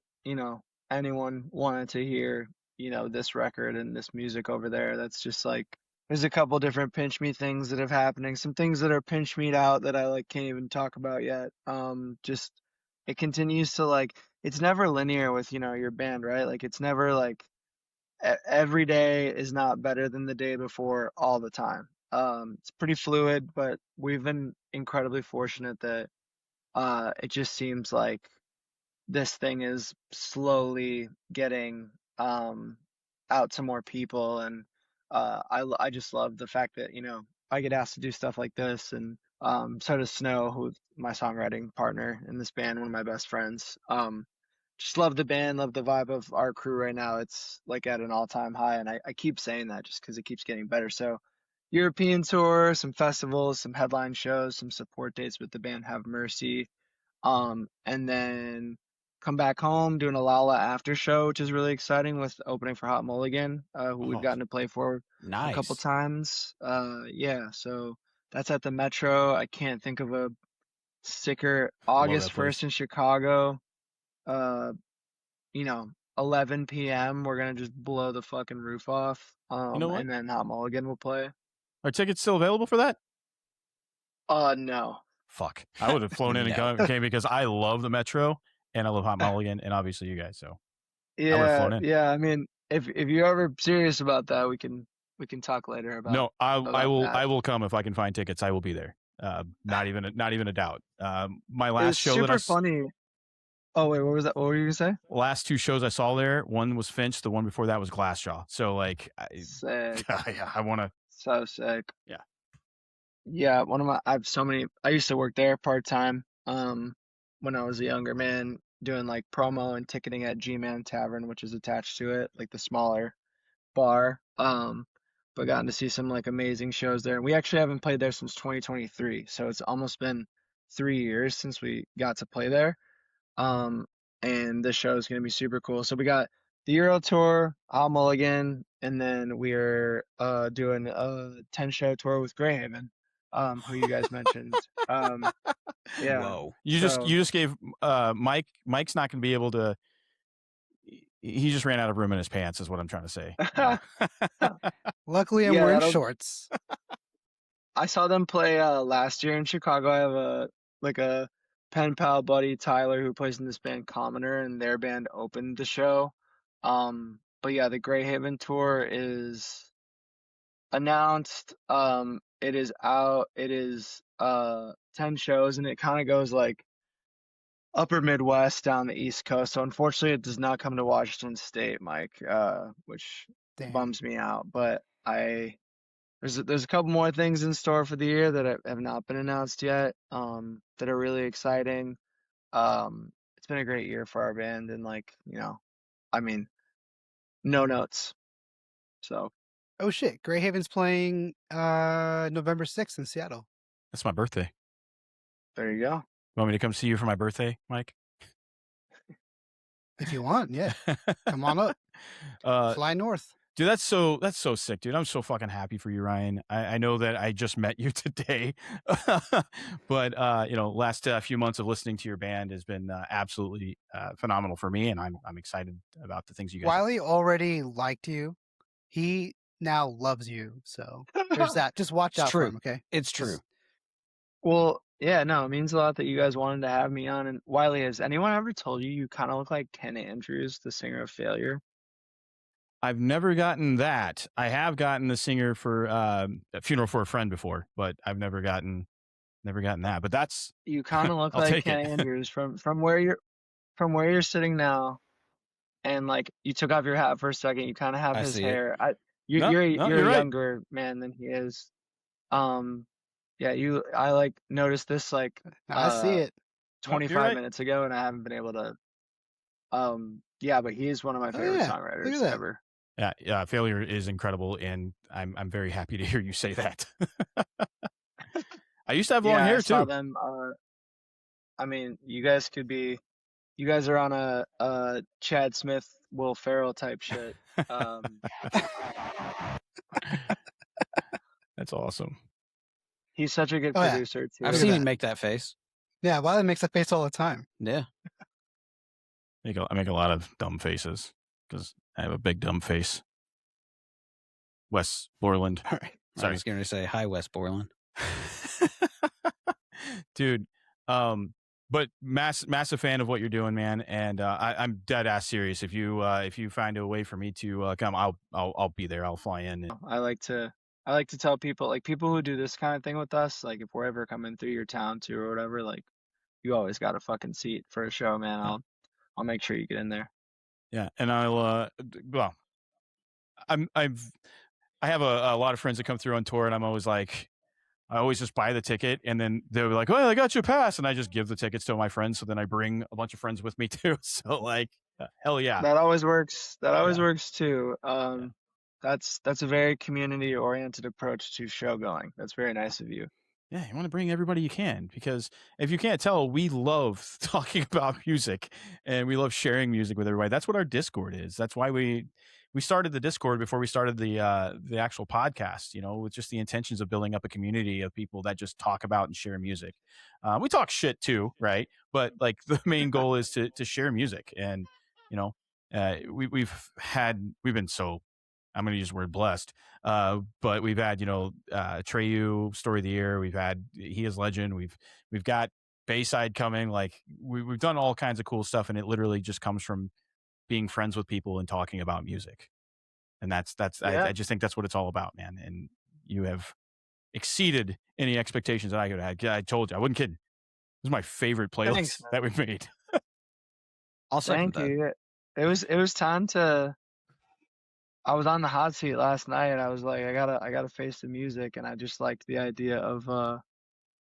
anyone wanted to hear, this record and this music over there. That's just like, there's a couple different pinch me things that have happening, some things that are pinch me'd out that I can't even talk about yet. Just it continues to it's never linear with, your band, right? It's never every day is not better than the day before all the time. It's pretty fluid, but we've been incredibly fortunate that it just seems like this thing is slowly getting out to more people, and I just love the fact that I get asked to do stuff like this, and so does Snow, who's my songwriting partner in this band, one of my best friends. Just love the band, love the vibe of our crew right now. It's at an all-time high, and I keep saying that just because it keeps getting better. So European tour, some festivals, some headline shows, some support dates with the band Have Mercy, and then come back home doing a Lala after show, which is really exciting, with opening for Hot Mulligan, who we've gotten to play for a couple times. Yeah, so that's at the Metro. I can't think of a sicker. August 1st in Chicago. 11 p.m. We're gonna just blow the fucking roof off. And then Hot Mulligan will play. Are tickets still available for that? No. Fuck. I would have flown in and came because I love the Metro and I love Hot Mulligan and obviously you guys. So I would have flown in. Yeah. I mean, if you're ever serious about that, we can talk later about. No, I will come if I can find tickets. I will be there. Not even a doubt. My last show super that I funny. Oh wait, what was that? What were you gonna say? Last two shows I saw there, one was Finch, the one before that was Glassjaw. So sick. Yeah, I want to. So sick. Yeah. Yeah, I have so many. I used to work there part time. When I was a younger man, doing promo and ticketing at G-Man Tavern, which is attached to it, the smaller bar. But gotten to see some amazing shows there. And we actually haven't played there since 2023, so it's almost been 3 years since we got to play there. And this show is going to be super cool. So we got the Euro Tour, Hot Mulligan, and then we're doing a 10-show tour with Greyhaven, who you guys mentioned. Yeah. Whoa. You just gave Mike. Mike's not going to be able to. He just ran out of room in his pants, is what I'm trying to say. Luckily, I'm wearing shorts. I saw them play last year in Chicago. I have a pen pal buddy, Tyler, who plays in this band Commoner, and their band opened the show. But yeah, the Greyhaven tour is announced. It is out. It is 10 shows, and it kind of goes upper Midwest down the East Coast. So unfortunately, it does not come to Washington State, Mike, which bums me out. But there's a couple more things in store for the year that have not been announced yet, that are really exciting. It's been a great year for our band, and like, I mean, no notes. So Oh shit, Greyhaven's playing November 6th in Seattle. That's my birthday. there you go. Want me to come see you for my birthday, Mike? If you want, yeah. Come on up. Fly north. Dude, that's so sick, dude. I'm so fucking happy for you, Ryan. I know that I just met you today, but last few months of listening to your band has been absolutely phenomenal for me, and I'm excited about the things you guys. Wiley already liked you. He now loves you. So there's that. Just watch It's out true. for him, okay? It's true. Well, yeah, no, it means a lot that you guys wanted to have me on. And Wiley, has anyone ever told you kind of look like Ken Andrews, the singer of Failure? I've never gotten that. I have gotten the singer for a Funeral for a Friend before, but I've never gotten that. But that's You kind of look I'll like take Ken it. Andrews from where you're sitting now, and like you took off your hat for a second. You kind of have I his see it. hair. No, You're you're a right. younger man than he is. Yeah, I like noticed this like I see it. 25 right. minutes ago, and I haven't been able to. Yeah, but he is one of my favorite yeah. songwriters Look at that. ever. Yeah, Failure is incredible, and I'm very happy to hear you say that. I used to have long Yeah, hair I saw too. them. I mean, you guys are on a Chad Smith, Will Ferrell type shit. That's awesome. He's such a good Oh, yeah. producer too. I've Look at seen that. him make that face. Yeah, Wiley makes that face all the time. Yeah. I make a lot of dumb faces because I have a big dumb face. Wes Borland. All right. I Sorry. was going to say hi, West Borland. Dude, but massive fan of what you're doing, man, and I'm dead ass serious. If you find a way for me to come, I'll be there. I'll fly in. And... I like to tell people, like, people who do this kind of thing with us, like if we're ever coming through your town too or whatever, like you always got a fucking seat for a show, man. I'll make sure you get in there. Yeah, and I'll well, I have a lot of friends that come through on tour, and I'm always like, I always just buy the ticket, and then they're like, "Oh, I got you a pass," and I just give the tickets to my friends. So then I bring a bunch of friends with me too. So like, hell yeah, That always works. That always works too. That's a very community oriented approach to show going. That's very nice of you. Yeah, you want to bring everybody you can, because if you can't tell, we love talking about music and we love sharing music with everybody. That's what our Discord is. That's why we started the Discord before we started the actual podcast, with just the intentions of building up a community of people that just talk about and share music. We talk shit too, right? But like the main goal is to share music. And we've been so, I'm going to use the word blessed, but we've had, Treyu Story of the Year. We've had He Is Legend. We've got Bayside coming. Like we've done all kinds of cool stuff, and it literally just comes from being friends with people and talking about music. And that's Yeah. I just think that's what it's all about, man. And you have exceeded any expectations that I could have had. I told you, I wasn't kidding. This is my favorite playlist Thanks, that we've made. I'll second Thank that. you. It was time to. I was on the hot seat last night, and I was like, I gotta face the music, and I just liked the idea of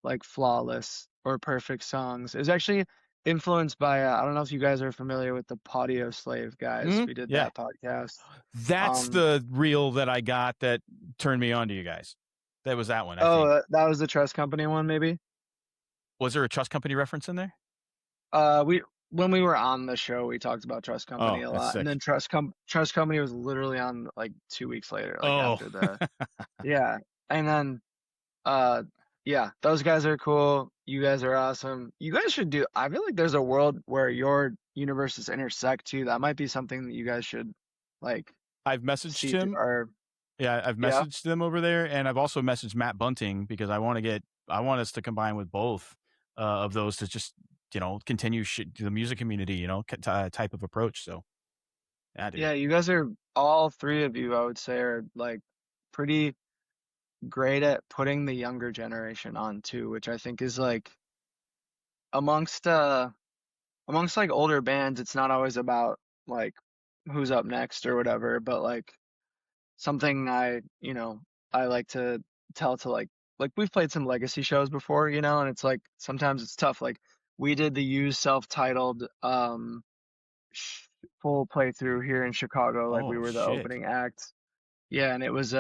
like flawless or perfect songs. It was actually influenced by I don't know if you guys are familiar with the Patio Slave guys. Mhm. We did Yeah. that podcast. That's the reel that I got that turned me on to you guys. That was that one. I think. That was the Trust Company one, maybe. Was there a Trust Company reference in there? When we were on the show, we talked about Trust Company a that's lot, sick. and then Trust Company was literally on like 2 weeks later, like after the yeah, and then yeah, those guys are cool. You guys are awesome. You guys should do. I feel like there's a world where your universes intersect too. That might be something that you guys should like. I've messaged see him. or I've messaged them over there, and I've also messaged Matt Bunting because I want us to combine with both of those to just continue the music community, type of approach. So yeah, dude. yeah, you guys are all three of you. I would say are like pretty great at putting the younger generation on too, which I think is like amongst like older bands, it's not always about like who's up next or whatever, but like something I like to tell to like we've played some legacy shows before, and it's like sometimes it's tough. Like we did the used self-titled full playthrough here in Chicago. Like we Oh were the shit! opening act. Yeah, and it was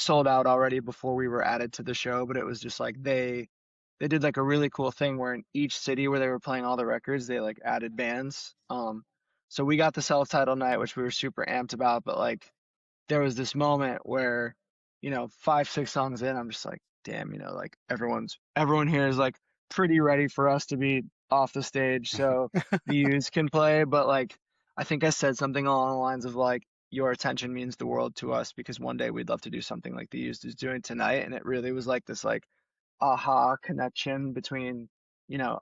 sold out already before we were added to the show, but it was just like they did like a really cool thing where in each city where they were playing all the records, they like added bands. So we got the self-titled night, which we were super amped about, but like there was this moment where, 5, 6 songs in, I'm just like, damn, like everyone here is like pretty ready for us to be off the stage so the youths can play. But like, I think I said something along the lines of like, your attention means the world to us because one day we'd love to do something like the youth is doing tonight. And it really was like this like aha connection between,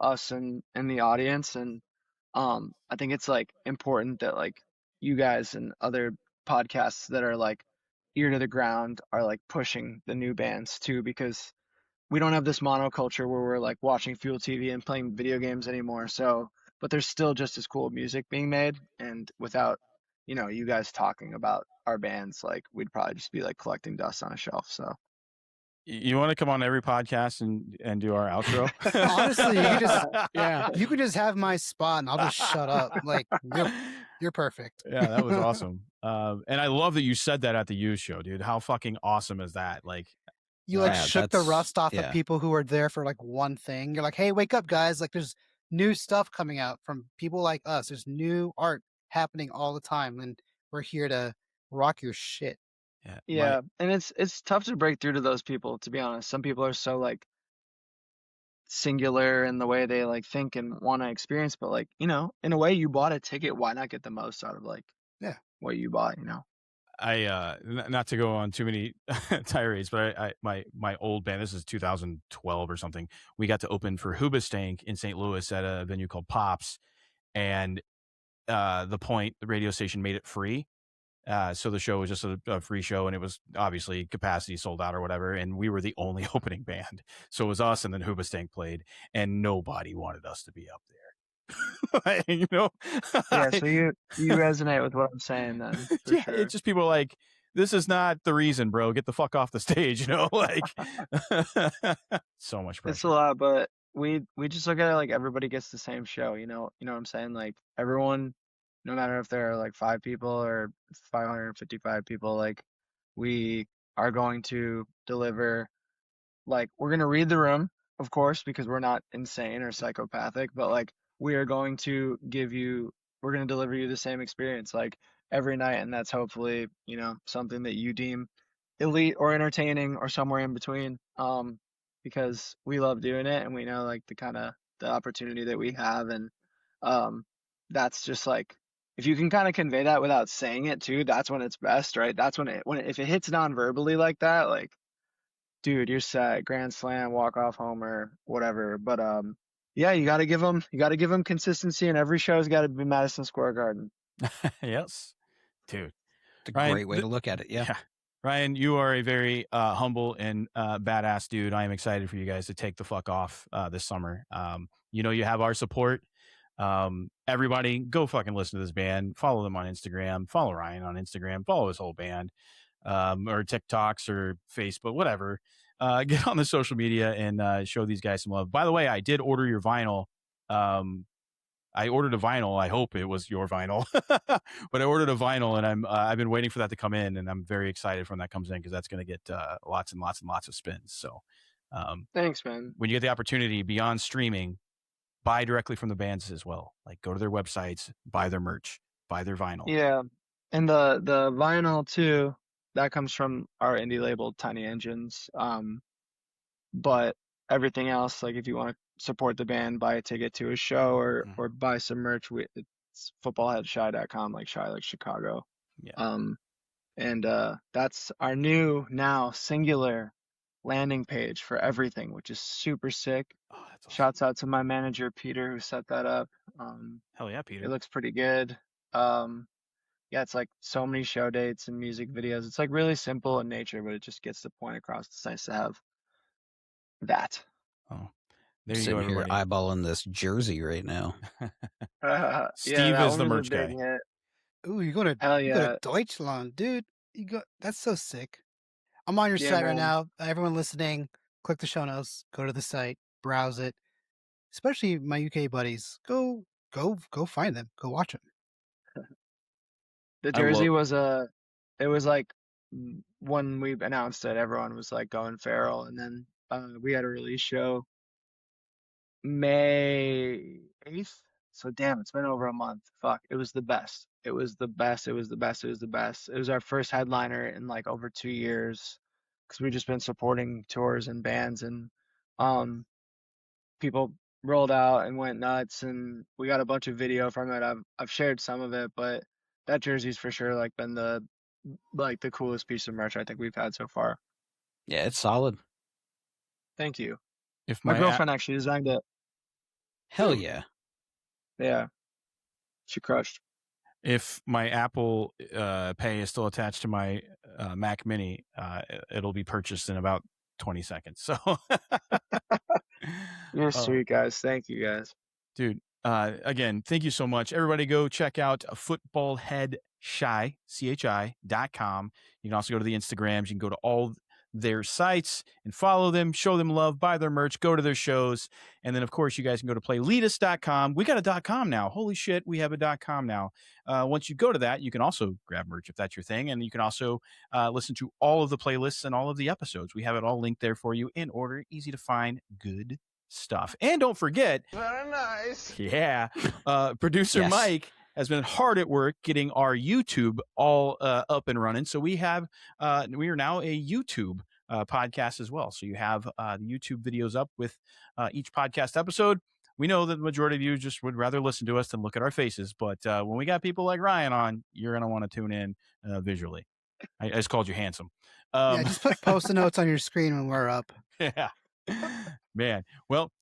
us and the audience. And I think it's like important that like you guys and other podcasts that are like ear to the ground are like pushing the new bands too, because we don't have this monoculture where we're like watching Fuel TV and playing video games anymore. So, but there's still just as cool music being made, and without, you guys talking about our bands, like we'd probably just be like collecting dust on a shelf. So You want to come on every podcast and do our outro? Honestly, you could just Yeah. you could just have my spot and I'll just shut up. Like you're perfect. Yeah, that was awesome. And I love that you said that at the U show, dude. How fucking awesome is that? Like, You like Yeah, shook the that's- rust off yeah. of people who were there for like one thing. You're like, hey, wake up, guys! Like, there's new stuff coming out from people like us. There's new art happening all the time, and we're here to rock your shit. yeah, yeah, and it's tough to break through to those people, to be honest. Some people are so like singular in the way they like think and want to experience, but like, in a way you bought a ticket, why not get the most out of like Yeah. what you bought, not to go on too many tirades, but my old band, this is 2012 or something. We got to open for Hoobastank in St. Louis at a venue called Pops, and the radio station made it free. So the show was just a free show, and it was obviously capacity sold out or whatever. And we were the only opening band. So it was us, and then Hoobastank played, and nobody wanted us to be up there. Yeah, so you resonate with what I'm saying then, for yeah, sure. it's just people like, this is not the reason, bro. Get the fuck off the stage, like so much pressure. It's a lot, but we just look at it like everybody gets the same show, you know what I'm saying? Like everyone, no matter if there are like 5 people or 555 people, like we are going to deliver. Like we're gonna read the room, of course, because we're not insane or psychopathic, but like we are going to we're gonna deliver you the same experience like every night, and that's hopefully, something that you deem elite or entertaining or somewhere in between. Because we love doing it and we know like the opportunity that we have, and that's just like if you can kind of convey that without saying it too, that's when it's best, right? That's if it hits non-verbally like that, like dude, you're set. Grand slam, walk off homer, whatever. But yeah, you got to give them consistency, and every show's got to be Madison Square Garden. Yes, dude. It's a great way to look at it. Yeah. Ryan, you are a very humble and badass dude. I am excited for you guys to take the fuck off this summer. You have our support. Everybody, go fucking listen to this band. Follow them on Instagram. Follow Ryan on Instagram. Follow his whole band, or TikToks or Facebook, whatever. Get on the social media and show these guys some love. By the way, I did order your vinyl. I ordered a vinyl. I hope it was your vinyl, but I ordered a vinyl, and I've been waiting for that to come in, and I'm very excited when that comes in because that's going to get lots and lots and lots of spins. So, thanks, man. When you get the opportunity beyond streaming, buy directly from the bands as well. Like go to their websites, buy their merch, buy their vinyl. Yeah, and the vinyl too, that comes from our indie label Tiny Engines. But everything else, like if you want to support the band, buy a ticket to a show or buy some merch, it's footballheadshy.com, like shy like Chicago. Yeah. And that's our new now singular landing page for everything, which is super sick. Oh, that's awesome. Shouts out to my manager Peter who set that up. Hell yeah, Peter. It looks pretty good. Yeah, it's like so many show dates and music videos. It's like really simple in nature, but it just gets the point across. It's nice to have that. Oh, there you Sitting go, here everybody. eyeballing this jersey right now. Steve is the merch guy. Ooh, you're going Hell you go yeah. to Deutschland, dude. That's so sick. I'm on your Yeah, site right man. now. Everyone listening, click the show notes, go to the site, browse it. especially my UK buddies, go find them, go watch them. The I love- jersey was it was like when we announced it, everyone was like going feral, and then we had a release show May 8th. So damn, it's been over a month. Fuck, it was the best. It was the best. It was the best. It was the best. It was our first headliner in like over 2 years because we've just been supporting tours and bands, and um people rolled out and went nuts, and we got a bunch of video from it. I've shared some of it, but that jersey's for sure like been the coolest piece of merch I think we've had so far. Yeah, it's solid. Thank you. If My my girlfriend actually designed it. Hell yeah. Yeah. She crushed. if my Apple Pay is still attached to my Mac Mini, it'll be purchased in about 20 seconds. So, You're sweet, guys. Thank you, guys. dude, again, thank you so much. Everybody go check out Footballhead CHI.com. You can also go to the Instagrams. You can go to all their sites and follow them, show them love, buy their merch, go to their shows. And then, of course, you guys can go to Playlitest.com. We got a .com now. Holy shit, we have a .com now. Once you go to that, you can also grab merch if that's your thing. And you can also listen to all of the playlists and all of the episodes. We have it all linked there for you in order. Easy to find. Good stuff. And don't forget, Very nice. yeah, producer Yes. Mike has been hard at work getting our YouTube all up and running. So we are now a YouTube podcast as well. So you have the YouTube videos up with each podcast episode. We know that the majority of you just would rather listen to us than look at our faces. But when we got people like Ryan on, you're going to want to tune in visually. I just called you handsome. Yeah, just put post-it notes on your screen when we're up. Yeah. Man. Well,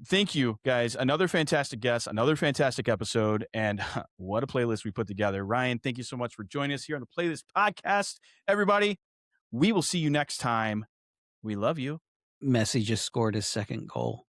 thank you guys. Another fantastic guest, another fantastic episode, and what a playlist we put together. Ryan, thank you so much for joining us here on the Playlist Podcast. Everybody, we will see you next time. We love you. Messi just scored his second goal.